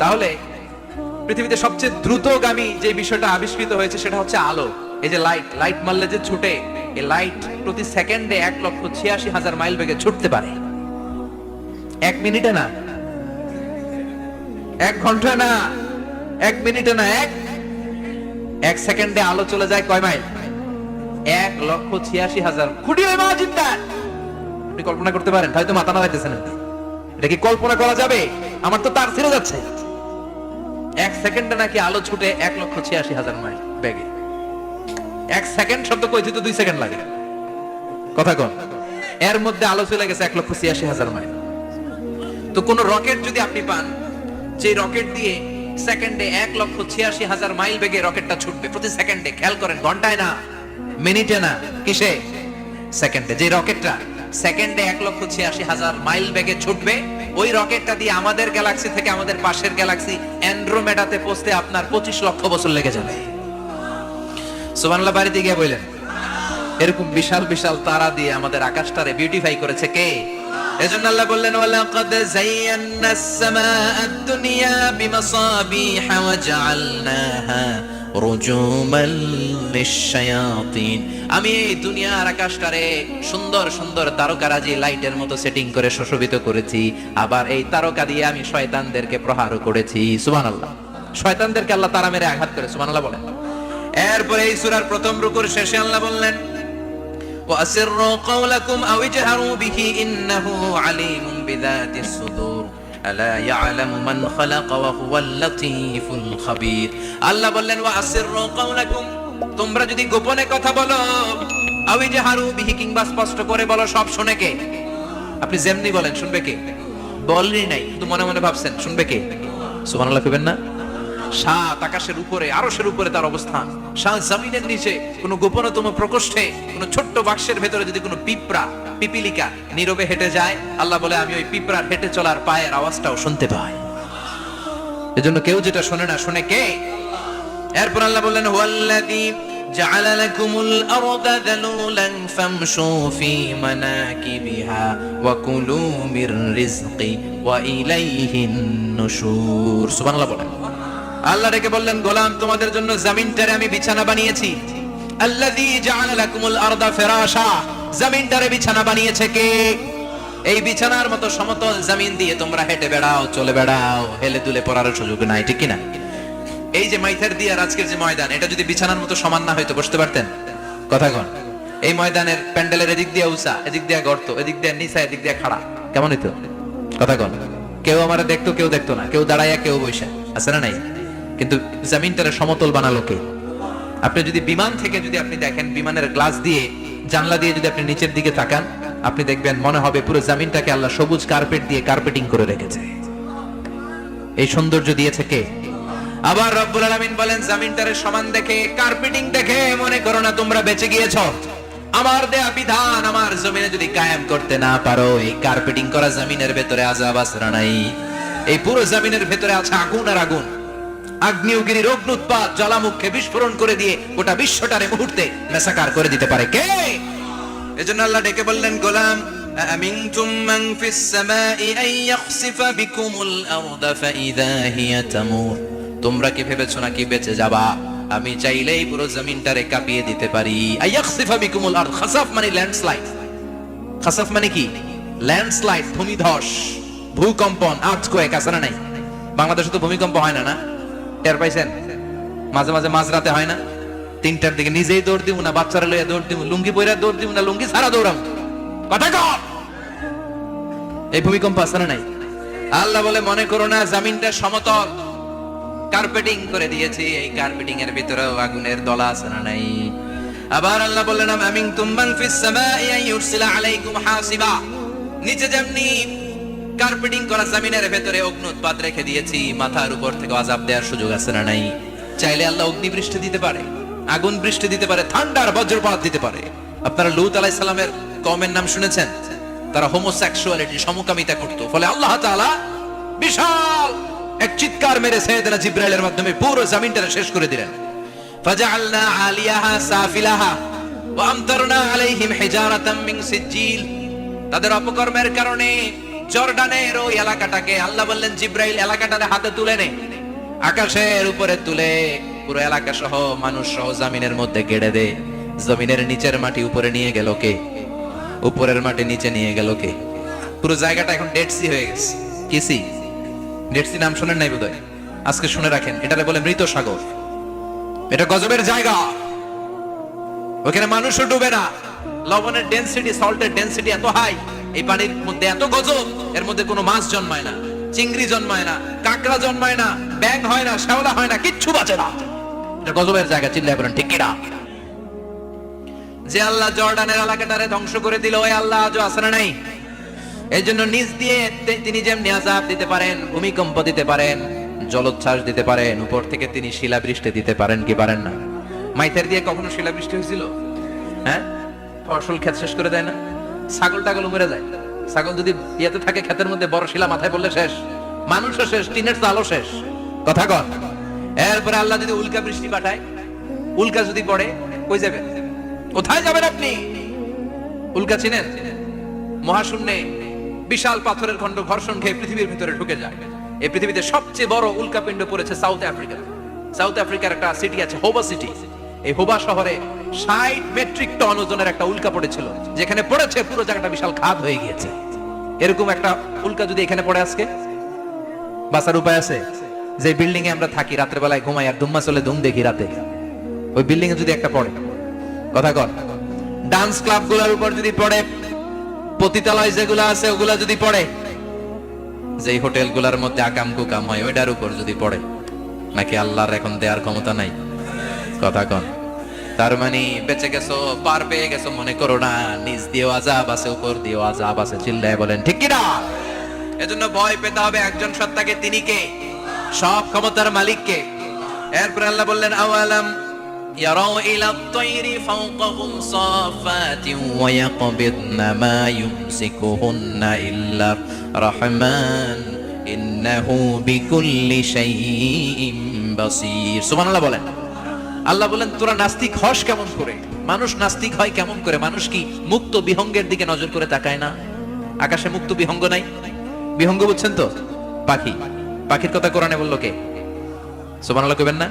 তাহলে পৃথিবীতে সবচেয়ে দ্রুতগামী যে বিষয়টা আবিষ্কৃত হয়েছে সেটা হচ্ছে আলো। এই যে লাইট মারলে যে ছুটে, এই লাইট প্রতি সেকেন্ডে 1,86,000 মাইল বেগে ছুটতে পারে। 1 মিনিটে না, 1 ঘন্টায় না, 1 মিনিটে না, 1 সেকেন্ডে আলো চলে যায় কয় মাইল? 1,86,000। খুঁটি ইমাজিন দ্যাট। আপনি কল্পনা করতে পারেন? হয়তো মাথা নাড়াইতেছেন। এটা কি কল্পনা করা যাবে? আমার তো তার ছিঁড়ে যাচ্ছে। 1 সেকেন্ডে নাকি আলো ছুটে 1,86,000 মাইল বেগে। 1 সেকেন্ড শব্দ কইতে তো 2 সেকেন্ড লাগে। কথা কোন? এর মধ্যে আলো চলে গেছে 1,86,000 মাইল। তো কোন রকেট যদি আপনি পান, যে রকেট দিয়ে সেকেন্ডে 1,86,000 মাইল বেগে রকেটটা ছুটবে প্রতি সেকেন্ডে, খেয়াল করেন, ঘন্টায় না, মিনিটে না, কিসে? সেকেন্ডে। যে রকেটটা সেকেন্ডে 1,86,000 মাইল বেগে ছুটবে, ওই রকেটটা দিয়ে আমাদের গ্যালাক্সি থেকে আমাদের পাশের গ্যালাক্সি অ্যান্ড্রোমেডাতে পৌঁছতে আপনার 25 লক্ষ বছর লেগে যাবে। সুবহানাল্লাহ বাড়িতে গিয়ে বললেন। এরকম বিশাল বিশাল তারা দিয়ে আমাদের আকাশটারে বিউটিফাই করেছে কে? এজন্য আল্লাহ বললেন, ওয়ালাকাদ যায়্যানাস সামাআদ দুনিয়া বিমাসাবিহা ওয়া জাআলনাহা রুজুমান লিশ-শায়াতিন। আমি এই দুনিয়ার আকাশটারে সুন্দর সুন্দর তারকারাজি লাইটের মতো সেটিং করে সুশোভিত করেছি। আবার এই তারকা দিয়ে আমি শয়তানদেরকে প্রহারও করেছি। সুবহানাল্লাহ। শয়তানদেরকে আল্লাহ তারা মেরে আঘাত করে। সুবহানাল্লাহ বলেন। এরপরে এই সূরার প্রথম রুকুর শেষে আল্লাহ বললেন, وَأَسِرُّوا قَوْلَكُمْ أَوْ اجْهَرُوا بِهِ إِنَّهُ عَلِيمٌ بِذَاتِ الصُّدُورِ أَلَا يَعْلَمُ مَنْ خَلَقَ وَهُوَ اللَّطِيفُ الْخَبِيرُ। আল্লাহ বললেন, وَأَسِرُّوا قَوْلَكُمْ, তোমরা যদি গোপনে কথা বলো, أَوْ اجْهَرُوا بِهِ, কিংবা স্পষ্ট করে বলো, সব শুনে কে? আপনি যেমনি বলেন শুনবে কে? বলেনই নাই, কিন্তু মনে মনে ভাবছেন শুনবে কে? সুবহানাল্লাহ কইবেন না? সাত আকাশের উপরে, আরশের উপরে তার অবস্থান, সাত জমিনের নিচে কোন গোপনতম প্রকোষ্ঠে, কোন ছোট্ট বাক্সের ভেতরে যদি কোনো পিপিলিকা নীরবে হেঁটে যায়, আল্লাহ বলে আমি ওই পিঁপড়ার হেঁটে চলার পায়ের আওয়াজটাও শুনতে পাই। এজন্য কেউ যেটা শোনে না, শোনে কে? এরপর আল্লাহ বললেন, হুয়াল্লাযী জাআলা লাকুমুল আরদা যালুলান ফামশু ফি মানাকিবিহা ওয়া কুলু মির রিজকি ওয়া ইলাইহিন নুশুর। সুবহানাল্লাহ বলেন। আল্লাহ ডেকে বললেন, গোলাম, তোমাদের জন্য জমিনটারে আমি বিছানা বানিয়েছি। আল্লাযী জাআলা লাকুমুল আরদা ফিরাশা, জমিনটারে বিছানা বানিয়েছে কে? এই বিছানার মতো সমতল জমিন দিয়ে তোমরা হেঁটে বেড়াও, চলে বেড়াও, হেলে দুলে পড়ার সুযোগ নাই, ঠিক কি না? এই যে মাইথার দিয়ার আজকের যে ময়দান, এটা যদি বিছানার মতো সমান না হয়তো বসতে পারতেন? কথা কোন? এই ময়দানের প্যান্ডেলের এদিক দিয়ে উঁচা, এদিক দিয়ে গর্ত, এদিক দিয়ে নিচা, এদিক দিয়ে খাড়া, কেমন হইতো? কথা কোন? কেউ আমারে দেখতো, কেউ দেখতো না, কেউ দাঁড়াইয়া, কেউ বইসা, আছে না নাই? কিন্তু জমিনটারে সমতল বানালো কে? আপনি যদি বিমান থেকে যদি আপনি দেখেন, বিমানের গ্লাস দিয়ে, জানলা দিয়ে যদি আপনি নিচের দিকে তাকান, আপনি দেখবেন মনে হবে পুরো জমিনটাকে আল্লাহ সবুজ কার্পেট দিয়ে কার্পেটিং করে রেখেছে। এই সৌন্দর্য দিয়েছে কে? আবার রব্বুল আলামিন বলেন, জমিনটারে সমান দেখে, কার্পেটিং দেখে মনে করো না তোমরা বেঁচে গিয়েছো। আমার দেয়া বিধান আমার জমিনে যদি কায়েম করতে না পারো, এই কার্পেটিং করা জমিনের ভেতরে আযাব আছে না নাই? এই পুরো জমিনের ভেতরে আছে আগুন আর আগুন। আগ্নেয়গিরির অগ্নুৎপাত জ্বালামুখে বিস্ফোরণ করে দিয়ে গোটা বিশ্বটারে মুহূর্তে মেসাকার করে দিতে পারে কে? এজন্য আল্লাহ ডেকে বললেন, গোলাম, আমিনতুম মান ফিস সামাই আন ইয়াখসিফা বিকুমুল আরদা ফাইযা হিয়া তামুর। তোমরা কি ভেবেছো নাকি বেঁচে যাবা? আমি চাইলেই পুরো জমিনটারে কাঁপিয়ে দিতে পারি। আয়াখসিফা বিকুমুল আরদ, খাসাফ মানে ল্যান্ডস্লাইড। খাসাফ মানে কি? ল্যান্ডস্লাইড, ভূমিধস, ভূকম্পন, আর্থকোয়েক, আছে না নাই? বাংলাদেশে তো ভূমিকম্প হয় না, না? টের পাইছেন? মাঝে মাঝে মাঝরাতে হয় না? 3টার দিকে নিজেই দৌড় দিব না বাচ্চারা লইয়া দৌড় দিব, লুঙ্গি পইরা দৌড় দিব না লুঙ্গি ছাড়া দৌড়াম? কথা কর। এই ভূমিকম্প আছে না নাই? আল্লাহ বলে, মনে করো না জমিনটা সমতল, কার্পেটিং করে দিয়েছি। এই কার্পেটিং এর ভিতরেও আগুনের দলা আছে না নাই? আবার আল্লাহ বললেন, আমিনতুম মান ফিস সামাই আন ইউরসিলা আলাইকুম হাসিবা। নিচে যেমনি কার্পেটিং করা জমিনের ভেতরে অগ্নুৎপাত রেখে দিয়েছি, মাথার উপর থেকে আযাব দেওয়ার সুযোগ আছে না নাই? চাইলে আল্লাহ অগ্নি বৃষ্টি দিতে পারে, আগুন বৃষ্টি দিতে পারে, ঠান্ডার বজ্রপাত দিতে পারে। আপনারা লূত আলাইহিস সালামের কওমের নাম শুনেছেন? তারা হোমোসেক্সুয়ালিটি, সমকামিতা করত। ফলে আল্লাহ তাআলা বিশাল এক চিৎকার মেরে সাইয়েদনা জিবরাইলের মাধ্যমে পুরো জমিনটা শেষ করে দিলেন। ফাজআলনা আলিয়াহা সাফিলাহা ওয়া আমতারনা আলাইহিম হিজারাতাম মিন সিজিল। তাদের অপকর্মের কারণে জর্ডানের ওই এলাকাটাকে আল্লাহ বললেন, জিবরাইল এলাকাটাকে হাতে তুলে নে, আকাশের উপরে তুলে পুরো এলাকা সহ মানুষ সহ জমিনের মধ্যে গেড়ে দে। জমিনের নিচের মাটি উপরে নিয়ে গেল কে? উপরের মাটি নিচে নিয়ে গেল কে? পুরো জায়গাটা এখন ডেড সি হয়ে গেছে। কি সি? ডেড সি নাম শুনেন নাই বোধহয়? আজকে শুনে রাখেন, এটারে বলে মৃত সাগর। এটা গজবের জায়গা, ওখানে মানুষও ডুবে না। লবণের ডেনসিটি, সল্টের ডেনসিটি এত হাই, এই পানির মধ্যে এত গজব, এর মধ্যে কোনো মাছ জন্মায় না, চিংড়ি জন্মায় না, কাঁকড়া জন্মায় না, ব্যাঙ হয় না, শ্যাওলা হয় না, কিচ্ছু বাঁচে না। এটা গজবের জায়গা, চিল্লায় বলেন ঠিক কিনা? যে আল্লাহ জর্ডানের এলাকাটারে ধ্বংস করে দিল, ওই আল্লাহ আজও আছে না নাই? এই জন্য নিজ দিয়ে তিনি যেমনি আযাব দিতে পারেন, ভূমিকম্প দিতে পারেন, জলোচ্ছ্বাস দিতে পারেন, উপর থেকে তিনি শিলাবৃষ্টি দিতে পারেন কি পারেন না? মাইথার দিয়ে কখনো শিলাবৃষ্টি হয়েছিল? হ্যাঁ, ফসল ক্ষেত শেষ করে দেয় না? ছাগল টাগল মরে যায়। ছাগল যদি ইয়েতে থাকে ক্ষেতের মধ্যে, বড় শিলা মাথায় পড়লে শেষ, মানুষও শেষ, টিনের চালও শেষ। কথা কন। এরপরে আল্লাহ যদি উল্কা বৃষ্টি পাঠায়, উল্কা যদি পড়ে, কই যাবেন? কোথায় যাবেন আপনি? উল্কা চিনেন? মহাশূন্যে বিশাল পাথরের খণ্ড ঘর্ষণ খেয়ে পৃথিবীর ভিতরে ঢুকে যায়। এই পৃথিবীতে সবচেয়ে বড় উল্কাপিণ্ড পড়েছে সাউথ আফ্রিকা। সাউথ আফ্রিকার একটা সিটি আছে, হোবা সিটি। এই হোবা শহরে 60 মেট্রিক টন ওজনের একটা উল্কা পড়েছিল, যেখানে পড়েছে পুরো জায়গাটা বিশাল খাদ হয়ে গিয়েছে। এরকম একটা উল্কা যদি এখানে পড়ে আজকে, বাঁচার উপায় আছে? যে বিল্ডিং এ আমরা থাকি, রাতের বেলায় ঘুমাই আর দুম্মা চলে ধুম দেখি রাতে, ওই বিল্ডিং এ যদি একটা পড়ে, কথা কর, ডান্স ক্লাব গুলোর উপর যদি পড়ে, পতিতালয় যেগুলো আছে ওগুলা যদি পড়ে, যে হোটেল গুলার মধ্যে আকাম কুকাম হয় ওইটার উপর যদি পড়ে, নাকি আল্লাহর এখন দেওয়ার ক্ষমতা নাই? কথা কন। তার মানে বেঁচে গেছো, পার পেয়ে গেছো মনে করো না, নিজ দিয়েও আযাব আছে, উপর দিয়েও আযাব আছে। চিল্লায় বলেন ঠিক কি না? এজন্য ভয় পেতে হবে একজন সত্তাকে, তিনি কে? সব ক্ষমতার মালিক কে? এরপর আল্লাহ বললেন, আওয়ালাম ইয়ারাউ ইলা আত-তায়রি ফাওকাহুম সাফাতিন ওয়া ইয়াকবিদনা মা ইউমসিকুহুন্না ইল্লা রাহমান ইন্নাহু বিকুল্লি শাইইন বাসীর। সুবহানাল্লাহ বলেন। আল্লাহ বলেন, তোরা নাস্তিক হস কেমন করে? মানুষ নাস্তিক হয় কেমন করে? মানুষ কি মুক্ত বিহঙ্গের দিকে নজর করে তাকায় না? আকাশে মুক্ত বিহঙ্গ নাই? বিহঙ্গ বুঝছেন তো? পাখি। পাখির কথা কোরআনে বললো কে? সুবহানাল্লাহ কইবেন না?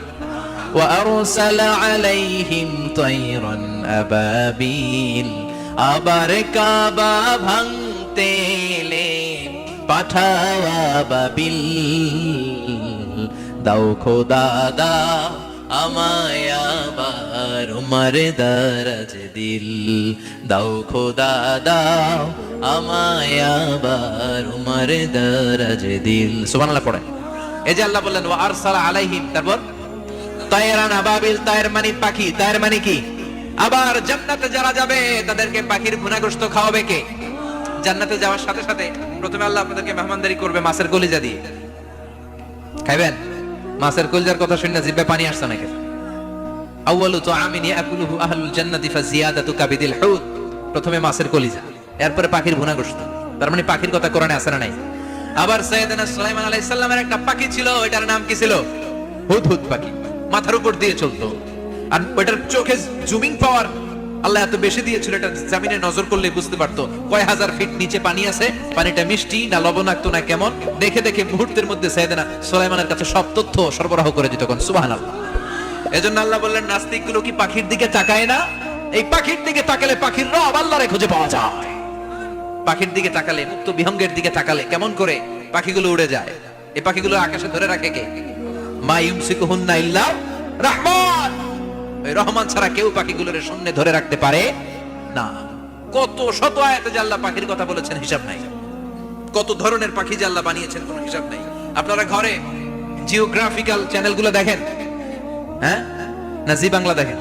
ওয়া আরসালা আলাইহিম তায়রান আবাবিল। আবার কাবা ভাঙতে এলে পাঠাওয়া আবাবিল। দাও খোদা দাও আমায় আবার উমার দারাজ দিল। দাও খোদা দাও আমায় আবার উমার দারাজ দিল। সুবহানাল্লাহ পড়ে। এই যে আল্লাহ বললেন ওয়া আরসালা আলাইহিম, তারপর তায়রান আবাবিল, তায়ের মানে পাখি, তায়ের মানে কি? আবার জান্নাতে যারা যাবে তাদেরকে পাখির ভুনাগ্রস্ত খাওয়াবে কে? জান্নাতে যাওয়ার সাথে সাথে প্রথমে আল্লাহ আপনাদেরকে মেহমানদারি করবে মাছের কলিজা দিয়ে। খাইবেন? মাছের কলিজার কথা শুনে জিহ্বায় পানি আসছে নাকি? আউয়ালু তুআমিন ইয়াকুলুহু আহলুল জান্নাতি ফাজিয়াদাতু কাবিদিল হুত। প্রথমে মাছের কলিজা, এরপরে পাখির ভুনাগ্রস্ত। তার মানে পাখির কথা কোরআনে আছে না নাই? আবার সাইয়েদনা সুলাইমান আলাইহিস সালামের একটা পাখি ছিল, ওইটার নাম কি ছিল? হুদহুদ পাখি। মাথার উপর দিয়ে চলতো, আর ওইটার চোখে জুমিং পাওয়ার আল্লাহ এত বেশি দিয়েছিল, এটা জমিনে নজর করলে বুঝতে পারতো কয় হাজার ফিট নিচে পানি আছে, পানিটা মিষ্টি না লবণাক্ত না কেমন, দেখে দেখে মুহূর্তের মধ্যে সাইয়েদনা সুলাইমানের কাছে সব তথ্য সরবরাহ করে দিত। কোন সুবহানাল্লাহ। এজন্য আল্লাহ বললেন, নাস্তিকগুলো কি পাখির দিকে তাকায় না? এই পাখির দিকে তাকালে পাখির রব আল্লাহরে খুঁজে পাওয়া যায়। পাখির দিকে তাকালে, মুক্ত বিহঙ্গের দিকে তাকালে কেমন করে পাখিগুলো উড়ে যায়। এই পাখিগুলো আকাশে ধরে রাখে কে? মা ইউমসিকুহুন্না ইল্লা রাহমান। ওই রহমান ছাড়া কেউ পাখিগুলোর শূন্যে ধরে রাখতে পারে না। কত শত আয়াতে যে আল্লাহ পাখির কথা বলেছেন হিসাব নাই। কত ধরনের পাখি যে আল্লাহ বানিয়েছেন কোনো হিসাব নাই। আপনারা ঘরে জিওগ্রাফিক্যাল চ্যানেলগুলো দেখেন? হ্যাঁ, না জি বাংলা দেখেন?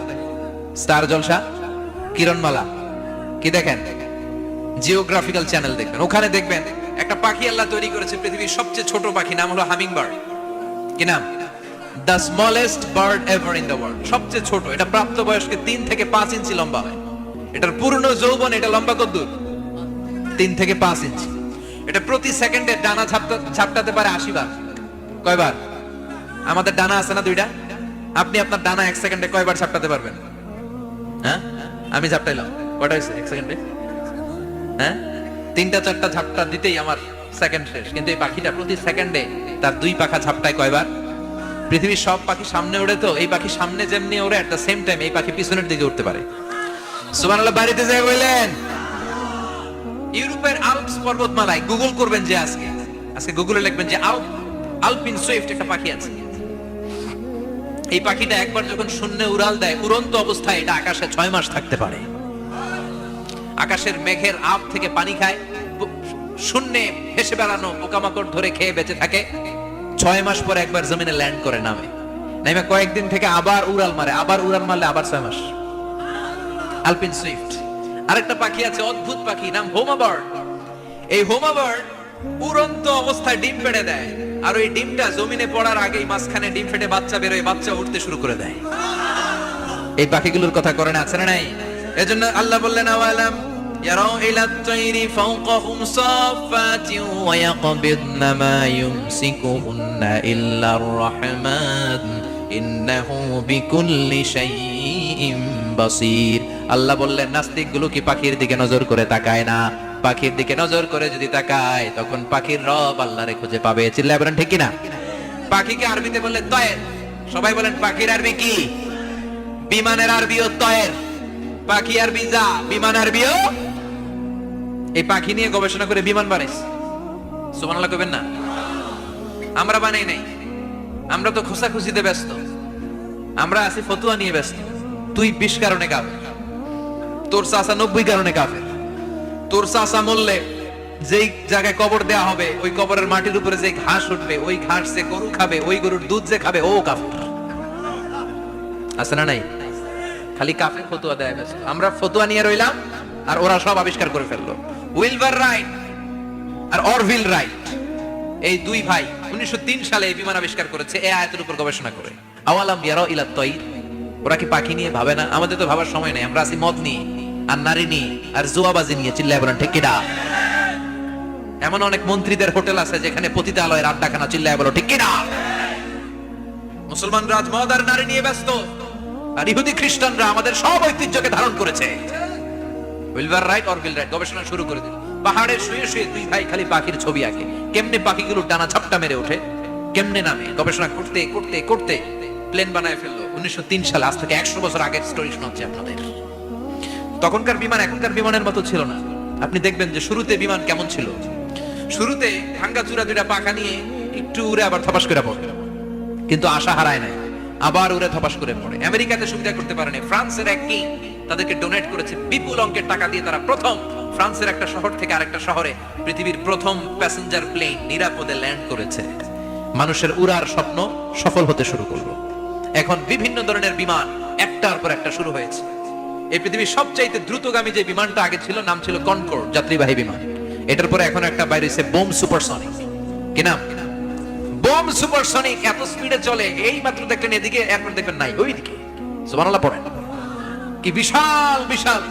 স্টার জলসা, কিরণমালা, কি দেখেন? জিওগ্রাফিক্যাল চ্যানেল দেখবেন। ওখানে দেখবেন একটা পাখি আল্লাহ তৈরি করেছে, পৃথিবীর সবচেয়ে ছোট পাখি, নাম হলো হামিং বার্ড। কি নাম? The smallest bird ever in the world, সবচেয়ে ছোট। এটা প্রাপ্তবয়স্কে 3 থেকে 5 ইঞ্চি লম্বা হয়। এটার পূর্ণ যৌবন এটা লম্বা কতদূর? 3 থেকে 5 ইঞ্চি। এটা প্রতি সেকেন্ডে ডানা ঝাপটাতে পারে 80 বার। কয়বার? আমাদের ডানা আছে না দুইটা, আপনি আপনার ডানা 1 সেকেন্ডে কয়বার ঝাপটাতে পারবেন? হ্যাঁ, আমি ঝাপটাইলাম, কয়টা হয়েছে 1 সেকেন্ডে? হ্যাঁ, 3টা 4টা ঝাপটা দিতেই আমার সেকেন্ড শেষ। কিন্তু এই পাখিটা প্রতি সেকেন্ডে তার 2 পাখা ঝাপটায় কয়বার? পৃথিবীর সব পাখি সামনে ওড়ে, তো এই পাখি সামনে যেমনি ওড়ে, এট দ্য সেম টাইম এই পাখি পিছনের দিকে উঠতে পারে। সুবহানাল্লাহ। বাড়িতে যাই বললেন ইউরোপের আল্পস পর্বতমালায়, গুগল করবেন যে আজকে গুগলে লিখবেন যে আলপিন সুইফট একটা পাখি আছে। এই পাখিটা একবার যখন শূন্যে উড়াল দেয়, উড়ন্ত অবস্থায় এটা আকাশে 6 মাস থাকতে পারে। আকাশের মেঘের আপ থেকে পানি খায়, শূন্যে ভেসে বেড়ানো পোকামাকড় ধরে খেয়ে বেঁচে থাকে। 6 মাস পরে একবার জমিনে ল্যান্ড করে নামে কয়েকদিন থেকে আবার উড়াল মারে, আবার উড়াল মারলে আবার 6 মাস। আলপিন সুইফট। আরেকটা পাখি আছে, অদ্ভুত পাখি, নাম হোমা বার্ড। এই হোমা বার্ড উড়ন্ত অবস্থায় ডিম পেড়ে দেয়, আর ওই ডিমটা জমিনে পড়ার আগেই মাঝখানে ডিম ফেটে বাচ্চা বেরোয়, বাচ্চা উঠতে শুরু করে দেয়। এই পাখিগুলোর কথা করেন আছে না নাই? এজন্য আল্লাহ বললেন আওয়ালাম ইয়ারাউ ইলা তাইরি ফাওকাহুম সাফাতিন ওয়া ইয়াকবিদনা মা ইউমসিকুহুন্না ইল্লার রাহমান ইন্নাহু বিকুল্লি শাইইন বাসীর। আল্লাহ বললেন নাস্তিকগুলো কি পাখির দিকে নজর করে তাকায় না? পাখির দিকে নজর করে যদি তাকায়, তখন পাখির রব আল্লাহরে খুঁজে পাবে। চিল্লায় বলেন ঠিক কিনা? পাখিকে আরবিতে বললে তয়ের। সবাই বলেন পাখির আরবি কি? বিমানের আরবিও তয়ের। পাখি আরবি যা, বিমান আরবিও। এই পাখি নিয়ে গবেষণা করে বিমান বানাইছে। সুবহানাল্লাহ কইবেন না? আমরা বানাই নাই, আমরা তো খোঁজাখুঁজিতে ব্যস্ত, আমরা আছি ফতুয়া নিয়ে ব্যস্ত। তুই 20 কারণে কাফের, তোর চাচা 90 কারণে কাফের। তোর চাচা মরলে যেই জায়গায় কবর দেয়া হবে, ওই কবরের মাটির উপরে যে ঘাস উঠবে, ওই ঘাস যে গরু খাবে, ওই গরুর দুধ যে খাবে, ও কাফের। আছে না নাই? খালি কাফের ফতুয়া দেয় ব্যস্ত। আমরা ফতুয়া নিয়ে রইলাম, আর ওরা সব আবিষ্কার করে ফেললো। উইলবার রাইট আর অরভিল রাইট, এই দুই ভাই 1903 সালে এই বিমান আবিষ্কার করেছে, এই আয়াতের উপর গবেষণা করে। আওয়ালাম ইয়ারাউ ইলা তাইর, ওরা কি পাখি নিয়ে ভাবে না? আমাদের তো ভাবার সময় নেই, আমরা আছি মদ নিয়ে আর নারী নিয়ে আর জুয়াবাজি নিয়ে। চিল্লায় বলেন ঠিক কিনা? এমন অনেক মন্ত্রীদের হোটেল আছে যেখানে পতিতালয়ের আড্ডাখানা। চিল্লায় বলো ঠিক কিনা? মুসলমান রাজ মদ আর নারী নিয়ে ব্যস্ত, আর ইহুদি খ্রিস্টানরা আমাদের সব ঐতিহ্যকে ধারণ করেছে। উইলবার রাইট অরভিল রাইট গবেষণা শুরু করে দিল। পাহাড়ে শুয়ে শুয়ে দুই ভাই খালি পাখির ছবি আঁকে, কেমনে পাখিগুলোর ডানা ঝাপটা মেরে ওঠে, কেমনে নামে। গবেষণা করতে করতে করতে প্লেন বানায় ফেললো 1903 সালে। আজ থেকে 100 বছর আগের স্টোরি শোনাচ্ছি আপনাদের। তখনকার বিমান এখনকার বিমানের মতো ছিল না। আপনি দেখবেন যে শুরুতে বিমান কেমন ছিল। শুরুতে ভাঙ্গাচুরা দুইটা পাখা নিয়ে একটু উড়ে আবার থপাস করে পড়ে, কিন্তু আশা হারায় নাই, আবার উড়ে থপাস করে পড়ে। আমেরিকাতে সুবিধা করতে পারেনি। ফ্রান্সের এক কিং তাদেরকে ডোনেট করেছে বিপুল অঙ্কের টাকা দিয়ে। তারা প্রথম ফ্রান্সের একটা শহর থেকে আরেকটা শহরে পৃথিবীর প্রথম প্যাসেঞ্জার প্লেন নিরাপদে ল্যান্ড করেছে। মানুষের উড়ার স্বপ্ন সফল হতে শুরু করলো। এখন বিভিন্ন ধরনের বিমান একটার পর একটা শুরু হয়েছে। এই পৃথিবীর সবচাইতে দ্রুতগামী যে বিমানটা আগে ছিল, নাম ছিল কনকর্ড, যাত্রীবাহী বিমান। এটার পরে এখন একটা বাইরে হইছে বোম সুপারসনিক। কি নাম? Bomb supersonic. এত স্পিডে চলে, এই মাত্র দেখলেন এদিকে, এরপর দেখবেন নাই ওইদিকে। সুবহানাল্লাহ পড়েন। কি বিশাল বিশাল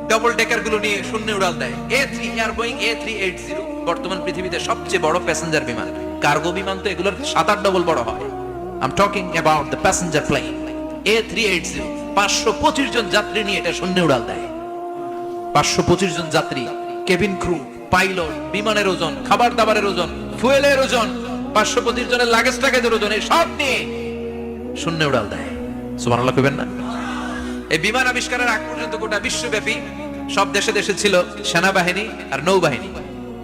ডাবল ডেকার গুলো নিয়ে শূন্যে উড়াল দেয়। A3 এয়ার বোয়িং A380 বর্তমান পৃথিবীতে সবচেয়ে বড় প্যাসেঞ্জার বিমান। কার্গো বিমান তো এগুলোর 7-8 ডবল বড় হয়। I'm talking about the passenger plane A380। 525 জন যাত্রী নিয়ে এটা শূন্যে উড়াল দেয়। 525 জন যাত্রী, কেবিন ক্রু, পাইলট, বিমানের ওজন, খাবার দাবারের ওজন, ফুয়েলের ওজন, 525 জনের লাগেজ টাগেজের ওজন, এই সব নিয়ে শূন্যে উড়াল দেয়। সুবহানাল্লাহ কইবেন না? এই বিমান আবিষ্কারের আগ পর্যন্ত গোটা বিশ্বব্যাপী সব দেশে দেশে ছিল সেনাবাহিনী আর নৌবাহিনী।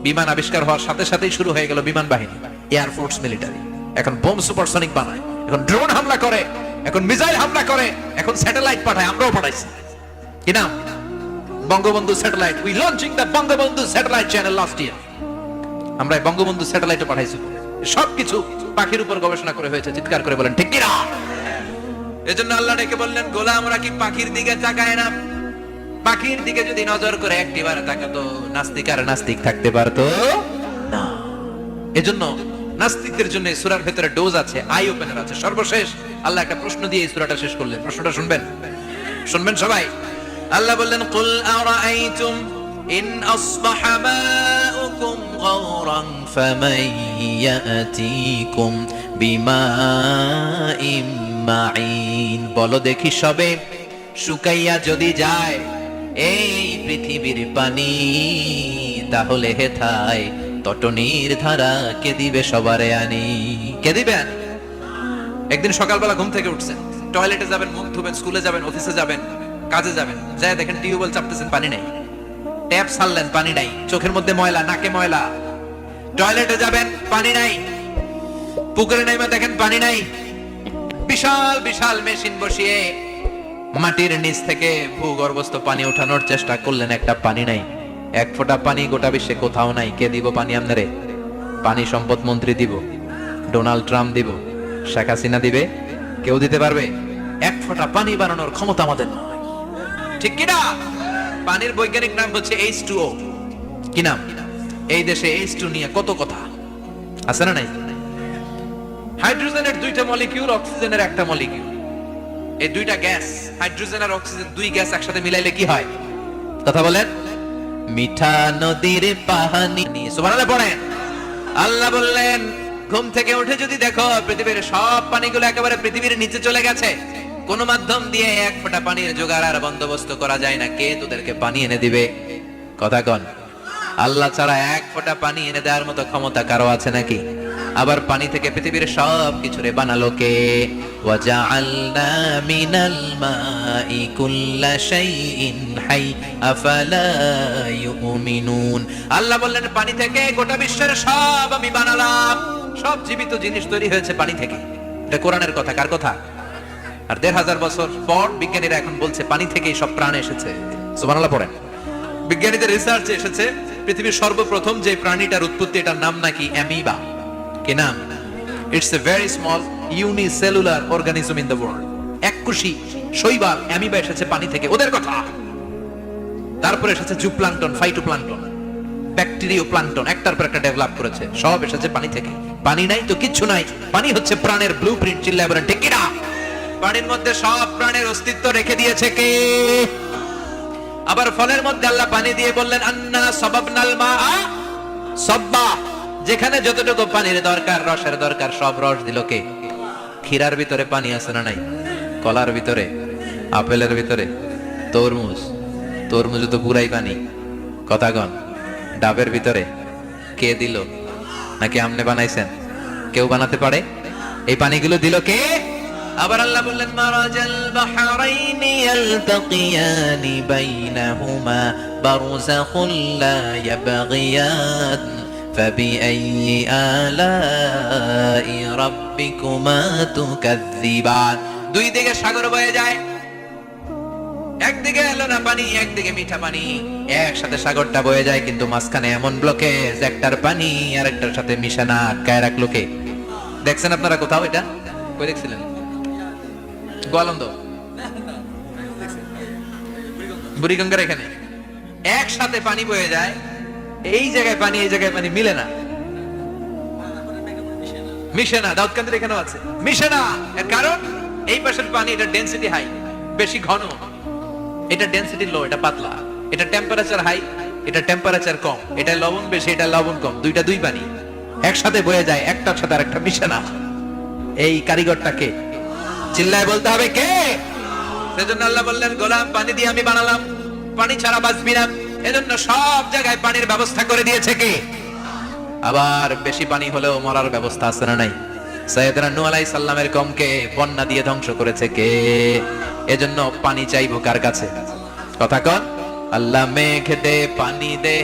বিমান আবিষ্কার হওয়ার সাথে সাথেই শুরু হয়ে গেল বিমান বাহিনী, এয়ার ফোর্স, মিলিটারি। এখন বোম সুপারসনিক বানায়, এখন ড্রোন হামলা করে, এখন মিসাইল হামলা করে, এখন স্যাটেলাইট পাঠায়। আমরাও পাঠাইছি। কি নাম? Bangabandhu satellite. We launching the Bangabandhu satellite channel last year. আমরা বঙ্গবন্ধু স্যাটেলাইটও পাঠাইছি। সবকিছু পাখির উপর গবেষণা করে হয়েছে। চিৎকার করে বলেন ঠিক কিনা? এজন্য আল্লাহ ডেকে বললেন, গোলাম ওরা কি পাখির দিকে তাকায় না? পাখির দিকে যদি নজর করে একটিবার তাকাতো, নাস্তিক আর নাস্তিক থাকতে পারতো না। এজন্য নাস্তিকদের জন্য এই সূরার ভেতরে ডোজ আছে, আই ওপেনার আছে। সর্বশেষ আল্লাহ একটা প্রশ্ন দিয়ে এই সূরাটা শেষ করলেন। প্রশ্নটা শুনবেন, শুনবেন সবাই। আল্লাহ বললেন, কুল আরাআইতুম ইন আসবাহা মাউকুম গাওরান ফামান ইয়াতিকুম বিমাইম মাইন। বলো দেখি সবে, শুকাইয়া যদি যায় এই পৃথিবীর পানি, তাহলে হেথায় তটনির ধারা কে দিবে সবারে আনি? কে দিবেন? একদিন সকালবেলা ঘুম থেকে উঠছেন, টয়লেটে যাবেন, মুখ ধুবেন, স্কুলে যাবেন, অফিসে যাবেন, কাজে যাবেন, যায় দেখেন টিউবওয়েল চাপতেছেন, পানি নাই। ট্যাপ ছাড়লেন, পানি নাই। চোখের মধ্যে ময়লা, নাকে ময়লা। টয়লেটে যাবেন, পানি নাই। পুকুরে নাইমা দেখেন পানি নাই। বিশাল বিশাল মেশিন বসিয়ে মাটির নিচ থেকে ভূগর্ভস্থ পানি ওঠানোর চেষ্টা করলেন, একটা পানি নাই। এক ফোঁটা পানি গোটা বিশ্বে কোথাও নাই। কে দিব পানি আপনারে? পানি সম্পদ মন্ত্রী দিব, ডোনাল্ড ট্রাম্প দিব, শেখ হাসিনা দিবে? কেউ দিতে পারবে? এক ফোঁটা পানি বানানোর ক্ষমতা আমাদের নয়, ঠিক কিনা? পানির বৈজ্ঞানিক নাম হচ্ছে H2O। কি নাম? এই দেশে H2 নিয়ে কত কথা আছে না নাই? হাইড্রোজেনের দুইটা মলিকিউল, অক্সিজেনের একটা মলিকিউল। এই দুইটা গ্যাস, হাইড্রোজেন আর অক্সিজেন, দুই গ্যাস একসাথে মিলাইলে কি হয়? কথা বলেন। মিঠা নদীর পানি। সুবহানাল্লাহ পড়েন। আল্লাহ বললেন, ঘুম থেকে উঠে যদি দেখো পৃথিবীর সব পানিগুলো একেবারে পৃথিবীর নিচে চলে গেছে, কোন মাধ্যম দিয়ে এক ফোঁটা পানির জোগাড় আর বন্দোবস্ত করা যায় না, কে তোদেরকে পানি এনে দিবে? কথা কন। আল্লাহ ছাড়া এক ফোঁটা পানি এনে দেওয়ার মতো ক্ষমতা কারো আছে নাকি? আবার পানি থেকে পৃথিবীর সব কিছুরে বানালো কে? ওয়াজআলনা মিনাল মাই কুল্লা শাইইন হাই আফালা ইউমিনুন। আল্লাহ বললেন, পানি থেকে গোটা বিশ্বের সব আমি বানালাম। সব জীবিত জিনিস তৈরি হয়েছে পানি থেকে। এটা কোরআনের কথা, কার কথা? আর ১৫০০ বছর পর বিজ্ঞানীরা এখন বলছে পানি থেকেই সব প্রাণ এসেছে। সুবহানাল্লাহ পড়েন। বিজ্ঞানীদের রিসার্চে এসেছে পৃথিবীর সর্বপ্রথম যে প্রাণীটার উৎপত্তি, এটার নাম নাকি অ্যামিবা। কি নাম? It's a very small unicellular organism in the world. এককোষী শৈবাল অ্যামিবা এসেছে পানি থেকে, ওদের কথা। তারপরে এসেছে জুপ্লাঙ্কটন, ফাইটোপ্লাঙ্কটন, ব্যাকটেরিয়া প্লাঙ্কটন, একটার পর একটা ডেভেলপ করেছে, সব এসেছে পানি থেকে। পানি নাই তো কিচ্ছু নাই। পানি হচ্ছে প্রাণের ব্লুপ্রিন্ট। চিল্লায় বলেন ঠিক কিনা? পানির মধ্যে সব প্রাণের অস্তিত্ব রেখে দিয়েছে কে? আবার ফলের মধ্যে আল্লাহ পানি দিয়ে বললেন, আন্না সাবাবনাল মাআ সাব্বা। যেখানে যতটুকু পানির দরকার, রসের দরকার, সব রস দিল কে? ক্ষীরার ভিতরে পানি আছে না নাই? কলার ভিতরে, আপেলের ভিতরে, তরমুজ, তরমুজ তো পুরাই পানি। কথাগণ। ডাবের ভিতরে কে দিল? নাকি আমনে বানাইছেন? কেউ বানাতে পারে? এই পানিগুলো দিল কে? আবার আল্লাহ বললেন, মারাজাল বাহরাইনি ইয়ালতাকিয়ানি বাইনাহুমা বারযাখুন লা ইয়াবগিয়ান ফাবিআইয়ি আলাই রাব্বিকুমা তুকাযযিবান। দুই দিকে সাগর বয়ে যায়, একদিকে লোনা পানি, একদিকে মিঠা পানি, একসাথে সাগরটা বয়ে যায়, কিন্তু মাঝখানে এমন ব্লকেজ, একটার পানি আর একটার সাথে মিশানা আটকায় রাখলো কে? দেখছেন আপনারা কোথাও এটা? কই দেখছিলেন? গোয়ালন্দ, বুড়িগঙ্গার এখানে একসাথে পানি বয়ে যায়। এই জায়গায় পানি, এই জায়গায় পানি মিলে না, মিশে না। দাউদকান্দির এখানেও আছে, মিশে না। এর কারণ এই পাশের পানি, এটা ডেনসিটি হাই, বেশি ঘন, এটা ডেনসিটি লো, এটা পাতলা। এটা টেম্পারেচার হাই, এটা টেম্পারেচার কম। এটা লবণ বেশি, এটা লবণ কম। দুইটা দুই পানি একসাথে বয়ে যায়, একটার সাথে আরেকটা মিশে না। এই কারিগরটাকে চিল্লায় বলতে হবে কে? সেজন্য আল্লাহ বললেন, গোলাম পানি দিয়ে আমি বানালাম, পানি ছাড়া বাঁচবি না। এজন্য সব জায়গায় পানির ব্যবস্থা করে দিয়েছে কে? আবার বেশি পানি হলেও মরার ব্যবস্থা আছে না নাই? সাইয়েদনা নূহ আলাইহিস সালামের কওমকে বন্যা দিয়ে ধ্বংস করেছে কে? এজন্য পানি চাইবো কার কাছে? কথা কন। আল্লাহ মেঘ দে, পানি দে,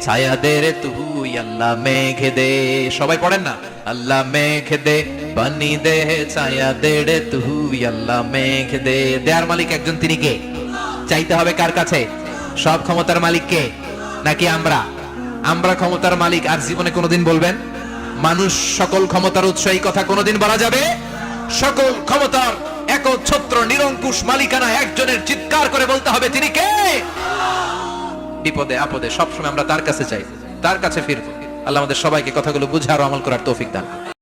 ছায়া দে রে তুই, আল্লাহ মেঘ দে। সবাই পড়েন না? আল্লাহ মেঘ দে, পানি দে, ছায়া দে রে তুই, আল্লাহ মেঘ দে। দেয়ার মালিক একজন, তিনি কে? চাইতে হবে কার কাছে? সব ক্ষমতার মালিক কে? নাকি আমরা? আমরা ক্ষমতার মালিক। আর জীবনে কোনোদিন বলবেন মানুষ সকল ক্ষমতার উৎস? এই কথা কোনোদিন বলা যাবে? সকল ক্ষমতার একচ্ছত্র নিরঙ্কুশ মালিকানা একজনের। চিৎকার করে বলতে হবে তিনি কে? বিপদে আপদে সবসময় আমরা তার কাছে চাই, তার কাছে ফিরবো। আল্লাহ আমাদের সবাইকে কথাগুলো বুঝার ও আমল করার তৌফিক দান।